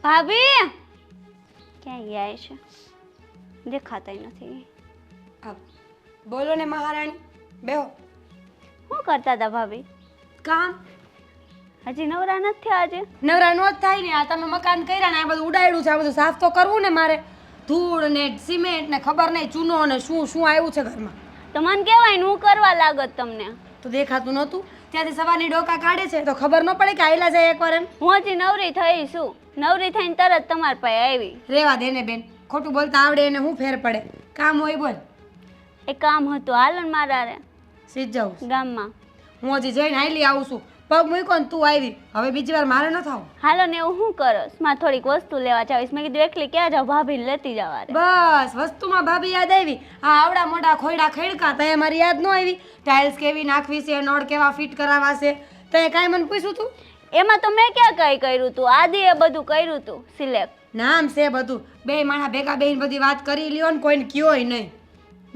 ભાભી ક્યાં ગયા છે? દેખાતા નથી. બોલો ને મહારાણી. બેહો. શું કરતા હતા ભાભી? કામ. હજી નવરા નથી થયા આજે? નવરા નો જ થાય ને. આ તમે મકાન કર્યા ને આ બધું ઉડાડ્યું છે. આ બધું સાફ તો કરવું ને મારે. ધૂળ ને સિમેન્ટ ને ખબર નહીં ચૂનો ને શું શું આવ્યું છે ઘરમાં. તો મને કહેવાય ને હું કરવા લાગત તમને. તો દેખાતું નહોતું. ત્યાંથી સવારની ડોકા કાઢે છે તો ખબર ન પડે કે આયલા જાય એકવાર એમ. હું હજી નવરી થઈ છું. નવરી થઈને તરત તમારા પાસે આવી. રેવા દે ને બેન. ખોટું બોલતા આવડે એને શું ફેર પડે. કામ હોય બોલ. એ કામ હતું હાલો ને મારા રે સીધ જાઉં ગામમાં. હું હજી જઈને હાલી આવું છું. પગ મૂકો ને તું આવી. હવે બીજી વાર મારે ન થાવ. હાલો ને એવું શું કરસ? માં થોડીક વસ્તુ લેવા જાવીશ. મેં કીધું એકલી ક્યાં જાવ ભાભી લેતી જવા રે. બસ વસ્તુમાં ભાભી યાદ આવી. આ આવડા મોટા ખોયડા ખેડકા તય મારી યાદ ન આવી. ટાઇલ્સ કેવી નાખવી છે, નળ કેવા ફિટ કરાવવા છે, તય કાંઈ મને પૂછ્યું તું? એમાં તો મેં ક્યાં કઈ કર્યું તું? આદિએ બધું કર્યું તું સિલેક્ટ. નામ છે બધું. બે માણા ભેગા બેહીને બધી વાત કરી લ્યો ને કોઈને કયોય નહીં.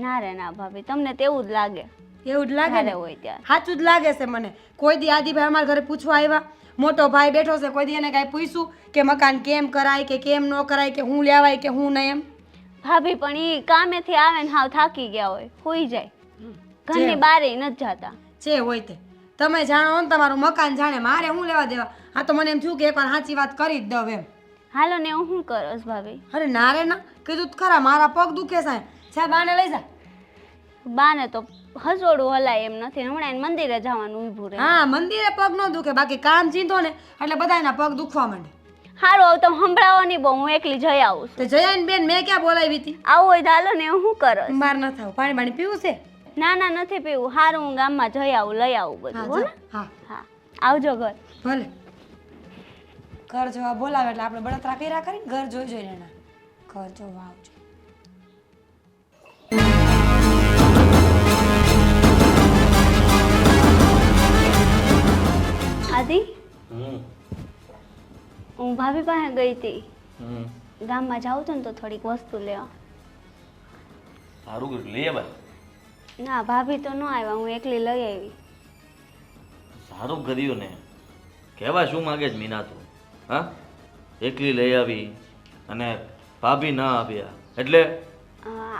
ના રે ના ભાભી તમને તેવું જ લાગે. એવું જ લાગે ને? જ્યારે હોય ત્યારે. સાચું જ લાગે છે મને. કોઈ દી આદિભાઈ અમારા ઘરે પૂછવા આવ્યા? મોટો ભાઈ બેઠો છે કોઈ દી એને કાંઈ પૂછ્યું કે મકાન કેમ કરાય કે કેમ ન કરાય કે હું લેવાય કે હું નહીં એમ? ભાભી પણ ઈ કામેથી આવે ને હાવ થાકી ગયા હોય હોઈ જાય. ઘરની બારે નથી જાતા. છે હોય તે તમે જાણો ને તમારું મકાન જાણે. મારે હું લેવા દેવા. આ તો મને એમ થયું કે એકવાર સાચી વાત કરી જ દઉં એમ. હાલો ને હું શું કરસ ભાભી? અરે ના રે ના કીધું તો ખરા. મારા પગ દુખે છે. બાને લઈ જા. બાને તો હસોડું હલાય એમ નથી. હમણાં એને મંદિરે જવાનું ઊભું રહે. હા મંદિરે પગ ન દુખે બાકી કામ ચીંધો ને એટલે બધાના પગ દુખવા માંડે. હારું હવે તમે સંભળાવો નહીં બહુ. હું એકલી જઈ આવું છું. તો જયાન બેન મેં ક્યાં બોલાવી હતી? આવું હોય તો હાલો ને હું કરસ. બહાર ન થાવ. પાણી પાણી પીવું છે? ના ના નથી પીવું. હારું હું ગામમાં જઈ આવું લઈ આવું બધું. હો ને? હા હા આવજો ઘર. ભલે. ઘર જોવા બોલાવે એટલે આપણે બળતરા કર્યા કરી ઘર જોઈ જોઈને એના ઘર જોવા આવજો. આદિ હું ભાભી પાસે ગઈ હતી. ગામમાં જાઉં છું ને તો થોડીક વસ્તુ લેવા. સારું કર્યું લઈ આવ્યા. ના ભાભી તો ન આવ્યા. હું એકલી લઈ આવી. સારું કર્યું ને. કહેવા શું માગે છે મીના તું? હા એકલી લઈ આવી અને ભાભી ના આવ્યા એટલે?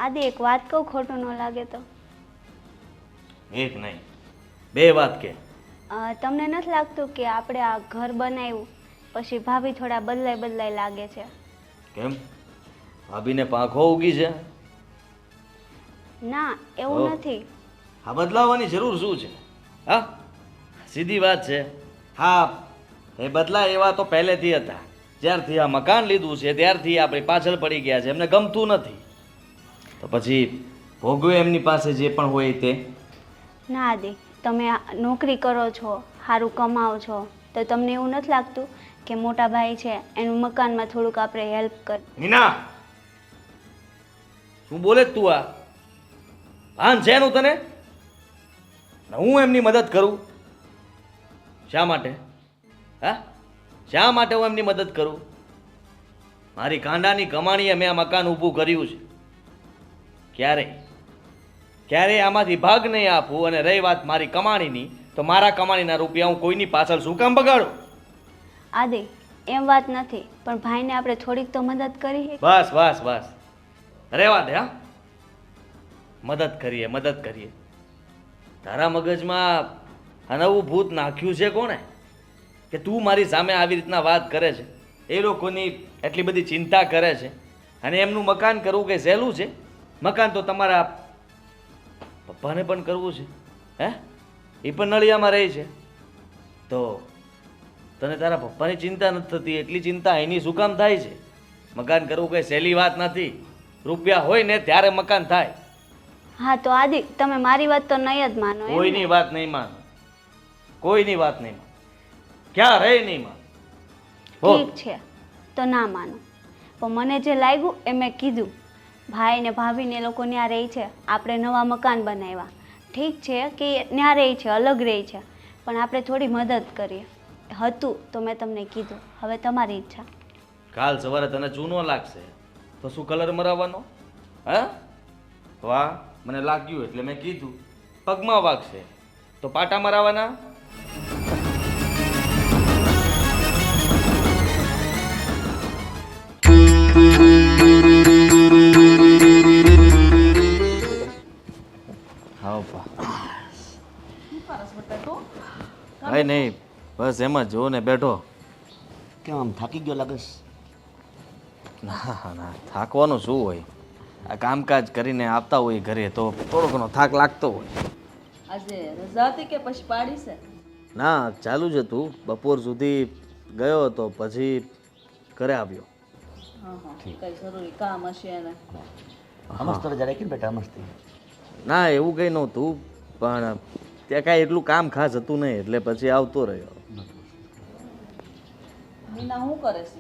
આદિ એક વાત કહું ખોટું ન લાગે તો? એક નહીં બે વાત કે. તમને નથી લાગતું કે આપણે આ ઘર બનાવ્યું પછી ભાભી થોડા બદલાય લાગે છે? કેમ ભાભીને પાંખો ઉગી છે? ના એવું નથી. હા બદલાવાની જરૂર શું છે? હા સીધી વાત છે. હા એ બદલા એવા તો પહેલેથી હતા. જ્યારથી આ મકાન લીધું છે ત્યારથી આપણી પાછળ પડી ગયા છે. એમને ગમતું નથી તો પછી ભોગવે એમની પાસે જે પણ હોય તે. ના આદિ તમે નોકરી કરો છો, સારું કમાઓ છો તો તમને એવું નથી લાગતું કે મોટા ભાઈ છે એનું મકાનમાં થોડુંક આપણે હેલ્પ કર? મીના શું બોલે જ તું? આ ભાન છે એનું તને? હું એમની મદદ કરું? શા માટે? હા, શા માટે હું એમની મદદ કરું? મારી કાંડાની કમાણીએ મેં આ મકાન ઊભું કર્યું છે. ક્યારેય આમાંથી ભાગ નહીં આપું. અને રહી વાત મારી કમાણીની, તો મારા કમાણીના રૂપિયા હું કોઈની પાછળ શું કામ બગાડું? આદિ એમ વાત નથી, પણ ભાઈને આપણે થોડીક તો મદદ કરી. બસ બસ બસ, રહેવા દે. હા, મદદ કરીએ. તારા મગજમાં આ નવું ભૂત નાખ્યું છે કોણે કે તું મારી સામે આવી રીતના વાત કરે છે? એ લોકોની એટલી બધી ચિંતા કરે છે, અને એમનું મકાન કરવું કે સહેલું છે? મકાન તો તમારા પપ્પાને પણ કરવું છે. હે, એ પણ નળિયામાં રહે છે. તો તને તારા પપ્પાની ચિંતા નથી થતી, એટલી ચિંતા એની શું કામ થાય છે? મકાન કરવું કઈ સહેલી વાત નથી. રૂપિયા હોય ને ત્યારે મકાન થાય. હા તો આદિ, તમે મારી વાત તો નહીં જ માનો. કોઈની વાત નહીં માનો, કોઈની વાત નહીં માનો, ક્યાં રહે નહીં માનો. ઠીક છે તો ના માનો, પણ મને જે લાગ્યું એ મેં કીધું. ભાઈ ને ભાભીને એ લોકો ત્યાં રહે છે, આપણે નવા મકાન બનાવ્યા. ઠીક છે કે ત્યાં રહે છે, અલગ રહે છે, પણ આપણે થોડી મદદ કરીએ હતું તો મેં તમને કીધું. હવે તમારી ઈચ્છા. કાલ સવારે તને ચૂનો લાગશે તો શું કલર મરાવવાનો? હા, વાહ, મને લાગ્યું એટલે મેં કીધું. પગમાં વાગશે તો પાટા મરાવવાના? હા કઈ નહીં, બસ એમ જ જો ને બેઠો. કેમ આમ થાકી ગયો લાગેશ? ના, થાકવાનું શું હોય? આ કામકાજ કરીને આવતા હોય ઘરે તો થોડો ઘણો થાક લાગતો હોય. આજે રજા હતી કે પછી પાડી છે? ના, ચાલુ જ હતું. બપોર સુધી ગયો હતો, પછી ઘરે આવ્યો. કઈ જરૂરી કામ હશે એને. મસ્ત રજા રાખી ને બેટા, મસ્તી. ના, એવું કંઈ નહોતું, પણ ત્યાં કાંઈ એટલું કામ ખાસ હતું નહીં, એટલે પછી આવતો રહ્યો. મીના શું કરે છે?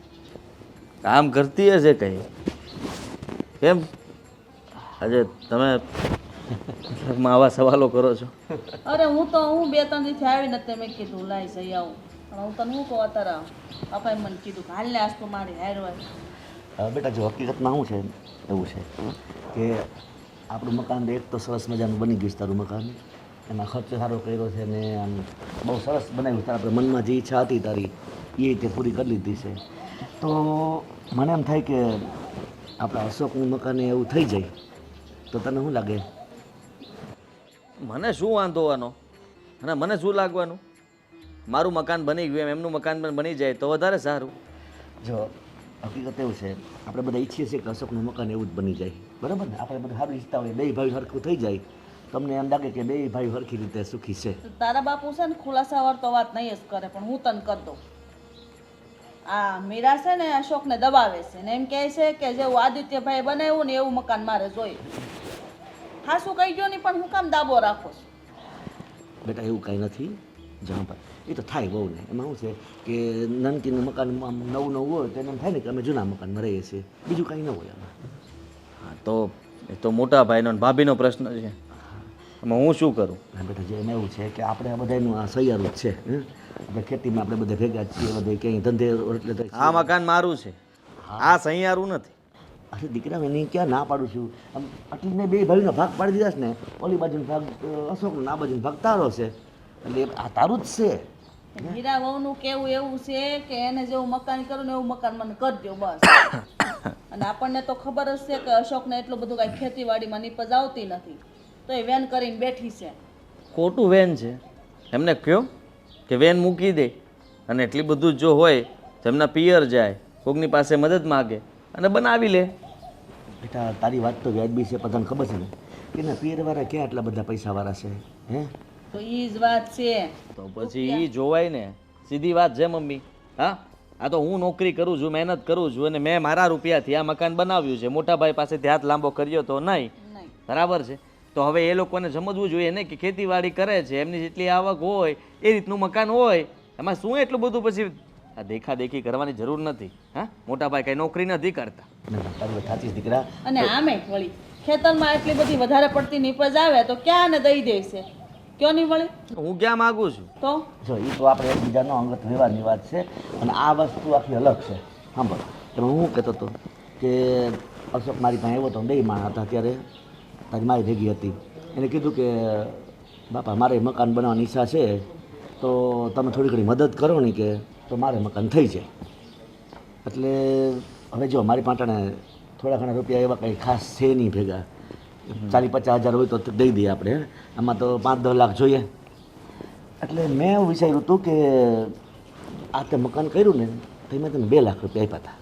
કામ કરતી હશે કંઈ. કેમ આજે તમે આવા સવાલો કરો છો? અરે હું 2-3 દિવસથી આવી નથી, મેં કીધું લાઈ જઈ આવું. પણ હું તને શું કહું, અત્યારે પપ્પાએ મને કીધું કે હાલ ને આજ તો મારી હાર હોય. બેટા જો હકીકતમાં શું છે, એવું છે કે આપણું મકાન એક તો સરસ મજાનું બની ગયું છે. તારું મકાન એમાં ખર્ચ સારો કર્યો છે ને આમ બહુ સરસ બનાવ્યું છે. આપણે મનમાં જે ઈચ્છા હતી તારી એ રીતે પૂરી કરી લીધી છે. તો મને એમ થાય કે આપણા અશોકનું મકાન એવું થઈ જાય તો તને શું લાગે? મને શું વાંધો હોવાનો અને મને શું લાગવાનું? મારું મકાન બની ગયું એમ એમનું મકાન પણ બની જાય તો વધારે સારું. જો હકીકત એવું છે, આપણે બધા ઈચ્છીએ છીએ કે અશોકનું મકાન એવું જ બની જાય, બરાબર ને? આપણે બધા સારું ઈચ્છતા હોય, બે ભાઈ સરખું થઈ જાય. તમને એમ લાગે કે બે ભાઈ સરખી રીતે સુખી છે. તારા બાપુ છે ને ખુલાસાવાર તો વાત નહીં જ કરે, પણ હું તને કરી દઉં. આ મીરા છે ને અશોકને દબાવે છે ને એમ કહે છે કે જેવું આદિત્યભાઈ બનાવ્યું ને એવું મકાન મારે જોઈએ. હા શું કહી ગયો નહીં, પણ હું કામ દાબો રાખો છું? બેટા એવું કાંઈ નથી. જ્યાં ભાઈ એ તો થાય બહુ ને. એમાં શું છે કે નનકીનું મકાન નવું હોય તો એને એમ થાય ને કે અમે જૂના મકાનમાં રહીએ છીએ, બીજું કાંઈ ન હોય આમાં. હા, તો એ તો મોટા ભાઈનો ને ભાભીનો પ્રશ્ન છે, એમાં હું શું કરું? હા બેટા, જે એમ એવું છે કે આપણે આ બધાનું આ સૈયારું જ છે. આપણે ખેતીમાં આપણે બધા ભેગા જ છીએ, બધા ક્યાંય ધંધે એટલે તો આ મકાન મારું છે, આ સહિયારું નથી. અરે દીકરા, એની ક્યાં ના પાડું છું? આમ આટલી મેં બે ભાઈનો ભાગ પાડી દીધા છે ને, ઓલી બાજુનો ભાગ અશોકનો, આ બાજુનો ભાગ તારો છે, એટલે આ તારું જ છે. હીરા વહુનું કેવું એવું છે કે એને જેવું મકાન કરું ને એવું મકાન મને કરજો બસ. અને આપણને તો ખબર જ છે કે અશોકને એટલું બધું કાંઈ ખેતીવાડીમાં નીપજ આવતી નથી, તો એ વેન કરીને બેઠી છે. ખોટું વેન છે, એમને કહો કે વેન મૂકી દે, અને એટલી બધું જો હોય તો એમના પિયર જાય, કોકની પાસે મદદ માગે અને બનાવી લે. બેટા તારી વાત તો વ્યાજબી છે, બધાને ખબર છે ને કે એના પિયરવાળા ક્યાં એટલા બધા પૈસાવાળા છે? હે, તો એ જ વાત છે. તો પછી એ જોવાય ને, સીધી વાત છે મમ્મી. હા, આ તો હું નોકરી કરું છું, મહેનત કરું છું, અને મેં મારા રૂપિયાથી આ મકાન બનાવ્યું છે. મોટા ભાઈ પાસેથી હાથ લાંબો કર્યો તો નહીં, બરાબર છે? તો હવે એ લોકોને સમજવું જોઈએ ને કે ખેતીવાડી કરે છે, એમની જેટલી આવક હોય એ રીતનું મકાન હોય, એમાં શું એટલું બધું પછી આ દેખાદેખી કરવાની જરૂર નથી. હા, મોટા ભાઈ કઈ નોકરી નથી કરતા. તારી વાત સાચી છે દીકરા. અને આમે વળી ખેતરમાં એટલી બધી વધારે પડતી નીપજ આવે તો ક્યાં ને દઈ દેશે? કયો નહીં વળી? હું ક્યાં માગું છું? તો જો એ તો આપણે એકબીજાનો અંગત વ્યવહારની વાત છે અને આ વસ્તુ આખી અલગ છે. સાંભળ એમાં હું કહેતો હતો કે અશોક મારી પાસે આવ્યો હતો, બે માણસ હતા ત્યારે તારી મારી ભેગી હતી. એને કીધું કે બાપા મારે મકાન બનાવવાની ઈચ્છા છે તો તમે થોડી ઘણી મદદ કરો ને કે તો મારે મકાન થઈ જાય. એટલે હવે જો મારી પાટાને થોડા ઘણા રૂપિયા એવા કંઈ ખાસ છે નહીં ભેગા, 40-50 હજાર હોય તો દઈ દઈએ આપણે. આમાં તો 5-10 લાખ જોઈએ. એટલે મેં એવું વિચાર્યું હતું કે આ તે મકાન કર્યું ને તો મેં તને 2 લાખ રૂપિયા આપ્યા હતા.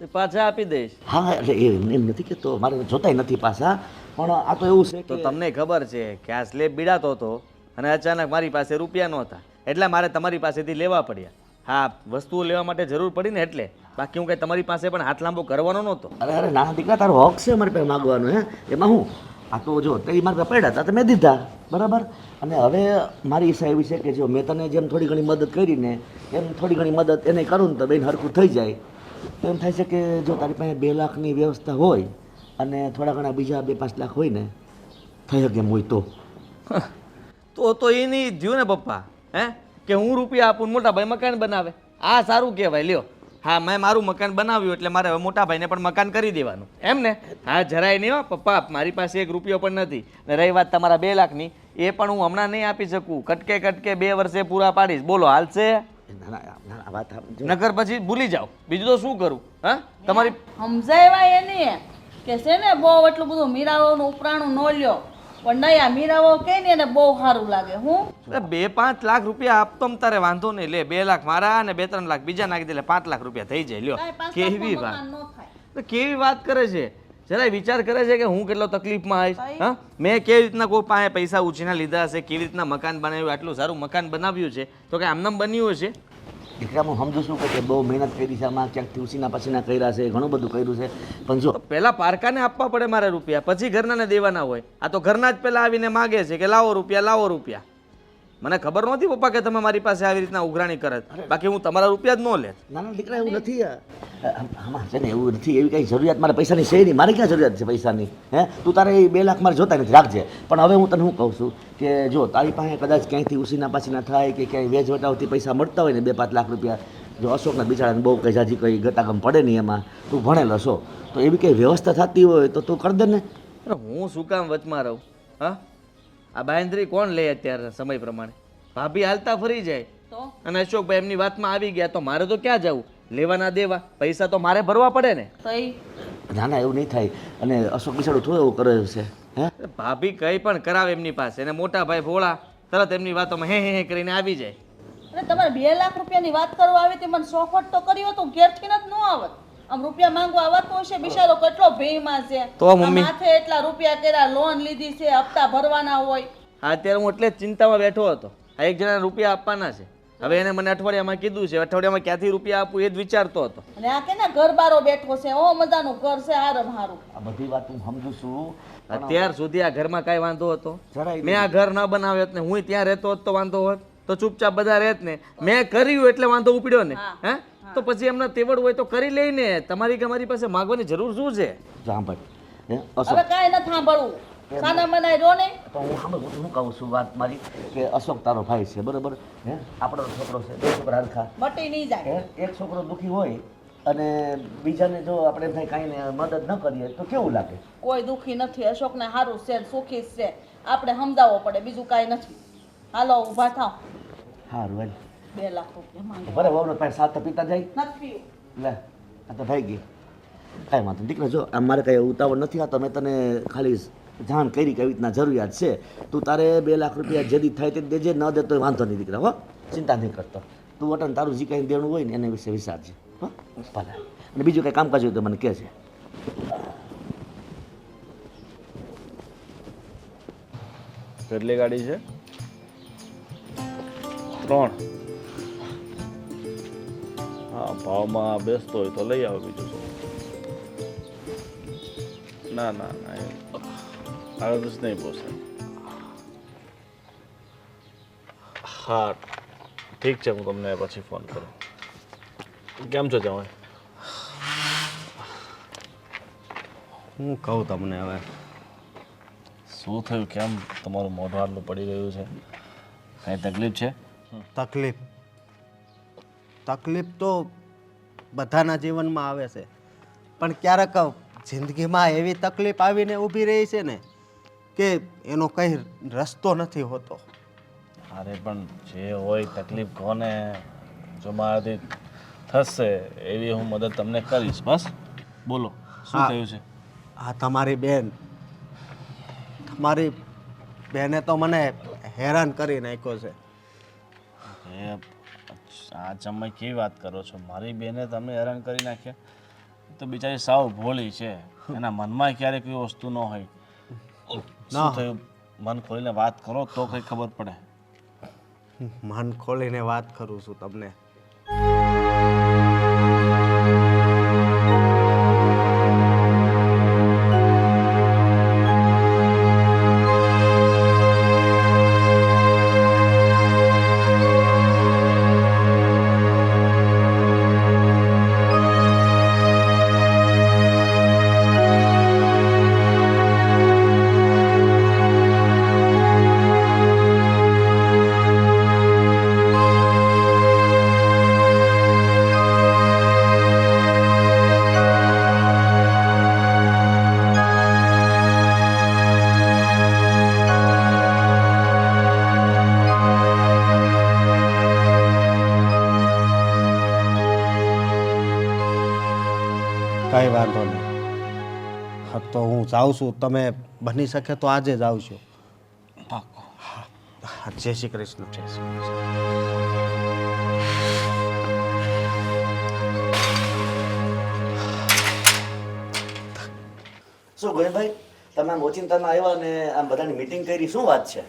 એ પાછા આપી દઈશ. હા એટલે એમ નથી કે તો મારે જોતાય નથી પાછા, પણ આ તો એવું છે તો કે તમને ખબર છે કે આ સ્લેબ બીડાતો હતો અને અચાનક મારી પાસે રૂપિયા નહોતા એટલે મારે તમારી પાસેથી લેવા પડ્યા. હા, વસ્તુઓ લેવા માટે જરૂર પડી ને એટલે, બાકી હું કંઈ તમારી પાસે પણ હાથ લાંબો કરવાનો નહોતો. અરે અરે નાના દીકરા તારો હક છે મારી પાસે માગવાનો. હે એમાં હું આ તો જો તે મારી પાસે પડ્યા હતા તો મેં દીધા બરાબર. અને હવે મારી ઈચ્છા એવી છે કે જો મેં તને જેમ થોડી ઘણી મદદ કરીને એમ થોડી ઘણી મદદ એને કરું ને તો બેન હરખું થઈ જાય. એમ થાય છે કે જો તારી પાસે 2 લાખની વ્યવસ્થા હોય અને થોડા ઘણા બીજા 2-5 લાખ હોય ને થઈ શકે એમ હોય તો એ નહીં થયું ને પપ્પા, હે કે હું રૂપિયા આપું ને મોટા ભાઈ મકાન બનાવે. આ સારું કહેવાય. લ્યો, હા મેં મારું મકાન બનાવ્યું એટલે મારે હવે મોટા ભાઈને પણ મકાન કરી દેવાનું એમ ને? હા જરાય નહીં હો પપ્પા, મારી પાસે 1 રૂપિયો પણ નથી. ને રહી વાત તમારા 2 લાખની, એ પણ હું હમણાં નહીં આપી શકું. કટકે 2 વર્ષે પૂરા પાડીશ. બોલો હાલશે? વાત નગર પછી ભૂલી જાઓ. બીજું તો શું કરું? હા તમારી સમજાવ્યા એને કે છે ને બહુ એટલું બધું મીરાઓનું ઉપરાણું ન લ્યો, પણ નહીં આ મીરાઓ કે ને એને બહુ સારું લાગે. હું 2-5 લાખ રૂપિયા આપતો તારે વાંધો નહીં. લે 2 લાખ મારા અને 2-3 લાખ બીજા નાખી દે એટલે 5 લાખ રૂપિયા થઈ જાય. લ્યો, કેવી વાત, તો કેવી વાત કરે છે. જરાય વિચાર કરે છે કે હું કેટલો તકલીફમાં આવીશ. હા, મેં કેવી રીતના કોઈ પાસે પૈસા ઉછીના લીધા હશે, કેવી રીતના મકાન બનાવ્યું, આટલું સારું મકાન બનાવ્યું છે તો કે આમનામ બન્યું હશે? દીકરા હું સમજુ છું કે બહુ મહેનત કરી છે આમાં, ક્યાંકથી ઉસીના પસીના કર્યા છે, ઘણું બધું કર્યું છે. પણ જો પહેલા પારકાને આપવા પડે મારે રૂપિયા, પછી ઘરનાને દેવાના હોય. આ તો ઘરના જ પહેલા આવીને માગે છે કે લાવો રૂપિયા, લાવો રૂપિયા. મને ખબર નહોતી પપ્પા કે તમે મારી પાસે આવી રીતના ઉઘરાણી કરે, બાકી હું તમારા રૂપિયા જ ન લે. નાના દીકરા એવું નથી. આમાં છે ને એવું નથી, એવી કઈ જરૂરિયાત મારે પૈસાની છે નહીં. મારે ક્યાં જરૂરિયાત છે પૈસાની? હે તું તારે એ 2 લાખ મારે જોતા નથી, રાખજે. પણ હવે હું તને શું કહું છું કે જો તારી પાસે કદાચ ક્યાંયથી ઉસીના પાસીના થાય કે ક્યાંય વેજ વટાવથી પૈસા મળતા હોય ને 2-5 લાખ રૂપિયા, જો અશોકના બિચારાને બહુ કંઈ જાજી કંઈ ગતાગમ પડે નહીં એમાં, તું ભણેલો છો તો એવી કંઈ વ્યવસ્થા થતી હોય તો તું કરી દે ને. હું શું કામ વચમાં રહું? હા, આ બાંધરી કોણ લે અત્યારે સમય પ્રમાણે? ભાભી હાલતા ફરી જાય અને અશોકભાઈ એમની વાતમાં આવી ગયા તો મારે તો ક્યાં જવું? લેવાના દેવા પૈસા તો મારે ભરવા પડે ને. ના ના એવું નહીં થાય. અને અશોક બિચારું થોડું એવું કરે છે. હે ભાભી કંઈ પણ કરાવે એમની પાસે, અને મોટા ભાઈ ભોળા તરત એમની વાતોમાં હે કરીને આવી જાય. અને તમારે 2 લાખ રૂપિયાની વાત કરવા આવી હતી, મને સોફટ તો કર્યો તો ઘેરથી જ ન આવત. આમ રૂપિયા માંગવા આવતો હશે, બિચારો કેટલો ભયમાં છે. તો મમ્મી માથે એટલા રૂપિયા કર્યા, લોન લીધી છે, હપ્તા ભરવાના હોય. અત્યારે હું એટલે જ ચિંતામાં બેઠો હતો. આ એક જણા રૂપિયા આપવાના છે. હવે એને મને અઠવાડિયામાં કીધું છે, અઠવાડિયામાં ક્યાંથી રૂપિયા આપું એ જ વિચારતો હતો. અને આ કે ઘર બારો બેઠો છે, ઓ મજાનું ઘર છે, હારું હારું. આ બધી વાત હું સમજુ છું. અત્યાર સુધી આ ઘરમાં કાંઈ વાંધો હતો? જરાય મેં આ ઘર ન બનાવ્યો ને હું ત્યાં રહેતો હોત તો વાંધો હોત? તો ચૂપચાપ બધા રહેત ને. મેં કર્યું એટલે વાંધો ઉપડ્યો ને. હે તો પછી એમને તેવડ હોય તો કરી લઈને. તમારી કે મારી પાસે માંગવાની જરૂર શું છે? સાંભળ, હે હવે કાંઈ ન સાંભળવું, સાના મનાય રો ને. તો હું સાંભળ, હું કહું છું વાત મારી કે અશોક તારો ભાઈ છે બરોબર. હે આપણો છોકરો છે, 2 છોકરા હરખા. મટી નહીં જાય. હે એક છોકરો દુઃખી હોય અને બીજાને જો આપણે એમ થાય કાંઈ મદદ ન કરીએ તો કેવું લાગે? કોઈ દુઃખી નથી, અશોકને સારું છે, સુખી છે. આપણે સમજાવવો પડે, બીજું કાંઈ નથી. હાલો ઊભા થાવ. સારું હાલ. 2 લાખ રૂપિયા માંગે. બરાબર વહુને પાસે સાત પીતા જાય. નથી લે આ તો થઈ ગઈ. કાંઈ વાંધો દીકરા, જો આમ મારે કાંઈ ઉતાવળ નથી. આ તો મેં તને ખાલી જાણ કરી કે આવી રીતના જરૂરિયાત છે. તું તારે 2 લાખ રૂપિયા જેદી થાય તે દેજે, ન દે તો વાંધો નહીં દીકરા. હો ચિંતા નહીં કરતો તું. વટન તારું જે કાંઈ દેણું હોય ને એના વિશે વિચારજે. હો ભલે. અને બીજું કંઈ કામકાજ હોય તો મને કહે છે. કેટલી ગાડી છે? 3. હા, ભાવમાં બેસતો હોય તો લઈ આવો. બીજું શું? ના ના ના, આગળ જ નહીં પોસાય. હા ઠીક છે, હું તમને પછી ફોન કરું. કેમ છો જવાય? હું કહું તમને હવે શું થયું? કેમ તમારું મોઢું આટલું પડી રહ્યું છે? કાંઈ તકલીફ છે? તકલીફ તકલીફ તો બધાના જીવનમાં આવે છે, પણ ક્યારેક જિંદગીમાં એવી તકલીફ આવીને ઊભી રહી છે ને કે એનો કંઈ રસ્તો નથી હોતો. અરે પણ જે હોય તકલીફ કોને, જો મારાથી થશે એવી હું મદદ તમને કરીશ. બસ બોલો, શું હા. થયું છે? આ તમારી બેને તો મને હેરાન કરી નાખ્યો છે. એ આ જમાઈ કેવી વાત કરો છો? મારી બેને તમને હેરાન કરી નાખ્યા? એ તો બિચારી સાવ ભોળી છે, એના મનમાં ક્યારેય કોઈ વસ્તુ ન હોય. શું થયું? મન ખોલીને વાત કરો તો કંઈ ખબર પડે. મન ખોલીને વાત કરું છું તમને. કંઈ વાંધો નહીં. હા તો હું જાઉં છું. તમે બની શકે તો આજે જ આવશો. પાક્કું. હા, જય શ્રી કૃષ્ણ. જય શ્રી કૃષ્ણ. શું ગોવિંદભાઈ, તમે આમ ઓચિંતામાં આવ્યા ને આમ બધાની મીટિંગ કરી, શું વાત છે?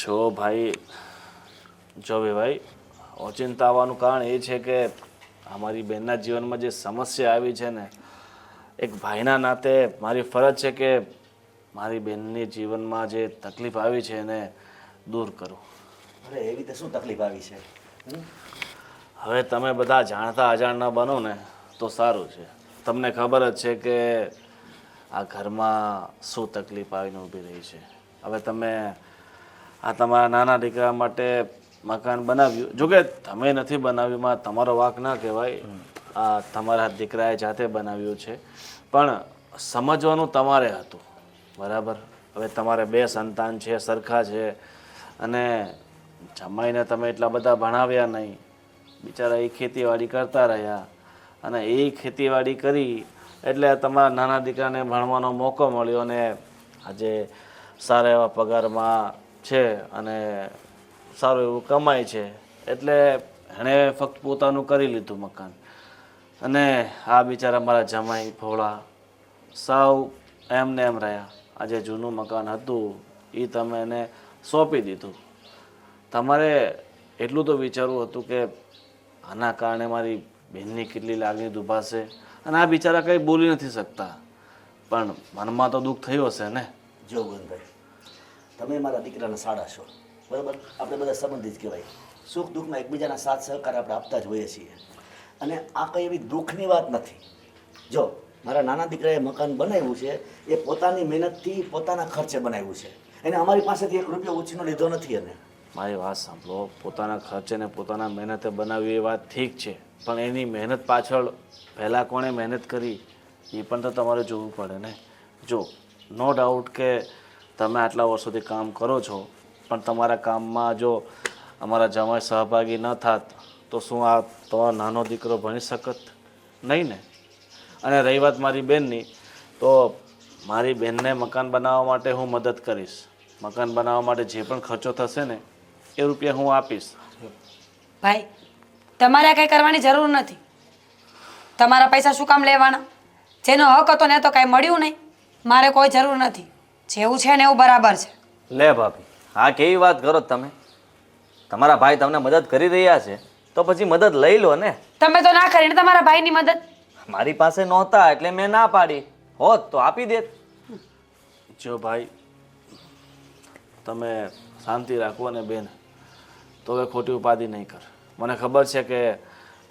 જો ભાઈ, ભાઈ ઓચિંતા આવવાનું કારણ એ છે કે અમારી બહેનના જીવનમાં જે સમસ્યા આવી છે ને, એક ભાઈના નાતે મારી ફરજ છે કે મારી બહેનની જીવનમાં જે તકલીફ આવી છે એને દૂર કરું. અરે એવી રીતે શું તકલીફ આવી છે? હવે તમે બધા જાણતા અજાણ ન બનો ને તો સારું છે. તમને ખબર જ છે કે આ ઘરમાં શું તકલીફ આવીને ઊભી રહી છે. હવે તમે આ તમારા નાના દીકરા માટે મકાન બનાવ્યું, જોકે તમે નથી બનાવ્યું, માં તમારો વાંક ના કહેવાય, આ તમારા દીકરાએ જાતે બનાવ્યું છે, પણ સમજવાનું તમારે હતું, બરાબર? હવે તમારે 2 સંતાન છે, સરખા છે, અને જમાઈને તમે એટલા બધા ભણાવ્યા નહીં. બિચારા એ ખેતીવાડી કરતા રહ્યા, અને એ ખેતીવાડી કરી એટલે તમારા નાના દીકરાને ભણવાનો મોકો મળ્યો, અને આજે સારા એવા પગારમાં છે અને સારું એવું કમાય છે, એટલે એણે ફક્ત પોતાનું કરી લીધું મકાન. અને આ બિચારા મારા જમાઈ ભોળા સાવ એમને એમ રહ્યા. આજે જૂનું મકાન હતું એ તમે એને સોંપી દીધું. તમારે એટલું તો વિચારવું હતું કે આના કારણે મારી બહેનની કેટલી લાગણી દુભાશે, અને આ બિચારા કંઈ બોલી નથી શકતા, પણ મનમાં તો દુઃખ થયું હશે ને. જો ગોવિંદભાઈ, તમે મારા દીકરાના સાડા છો, બરાબર? આપણે બધા સંબંધી જ કહેવાય. સુખ દુઃખમાં એકબીજાના સાથ સહકાર આપણે આપતા જ હોઈએ છીએ, અને આ કંઈ એવી દુઃખની વાત નથી. જો મારા નાના દીકરાએ મકાન બનાવ્યું છે એ પોતાની મહેનતથી પોતાના ખર્ચે બનાવ્યું છે, એને અમારી પાસેથી 1 રૂપિયો ઉછીનો લીધો નથી. એને મારી વાત સાંભળો, પોતાના ખર્ચે ને પોતાના મહેનતે બનાવ્યું એ વાત ઠીક છે, પણ એની મહેનત પાછળ પહેલાં કોણે મહેનત કરી એ પણ તો તમારે જોવું પડે ને. જો નો ડાઉટ કે તમે આટલા વર્ષોથી કામ કરો છો, પણ તમારા કામમાં જો અમારા જમાઈ સહભાગી ન થાત તો શું આ તમારો નાનો દીકરો ભણી શકત? નહીં ને. અને રહી વાત મારી બહેનની, તો મારી બહેનને મકાન બનાવવા માટે હું મદદ કરીશ. મકાન બનાવવા માટે જે પણ ખર્ચો થશે ને એ રૂપિયા હું આપીશ. ભાઈ, તમારે કંઈ કરવાની જરૂર નથી. તમારા પૈસા શું કામ લેવાના? જેનો હક હતો ને તો કાંઈ મળ્યું નહીં. મારે કોઈ જરૂર નથી. જેવું છે ને એવું બરાબર છે. લે ભાભી, આ કેવી વાત કરો તમે? તમારા ભાઈ તમને મદદ કરી રહ્યા છે તો પછી મદદ લઈ લો ને. તમે તો ના કરી ને તમારા ભાઈની મદદ. મારી પાસે નહોતા એટલે મેં ના પાડી, હોત તો આપી દેત. જો ભાઈ, તમે શાંતિ રાખો ને બેન, તો હવે ખોટી ઉપાધિ નહીં કર. મને ખબર છે કે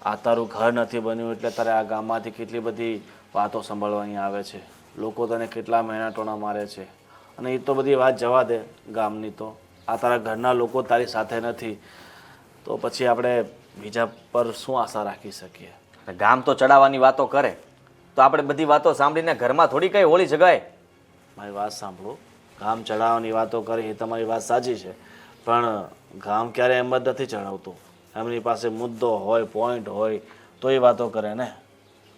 આ તારું ઘર નથી બન્યું એટલે તારે આ ગામમાંથી કેટલી બધી વાતો સાંભળવાની આવે છે, લોકો તને કેટલા મહેણા ટોણા મારે છે. અને એ તો બધી વાત જવા દે ગામની. તો આ તારા ઘરના લોકો તારી સાથે નથી તો પછી આપણે બીજા પર શું આશા રાખી શકીએ? અને ગામ તો ચડાવવાની વાતો કરે તો આપણે બધી વાતો સાંભળીને ઘરમાં થોડી કઈ હોળી જગાય. મારી વાત સાંભળો. ગામ ચડાવવાની વાતો કરી એ તમારી વાત સાચી છે, પણ ગામ ક્યારે એમ જ નથી ચડાવતું. એમની પાસે મુદ્દો હોય, પોઈન્ટ હોય તો એ વાતો કરે ને.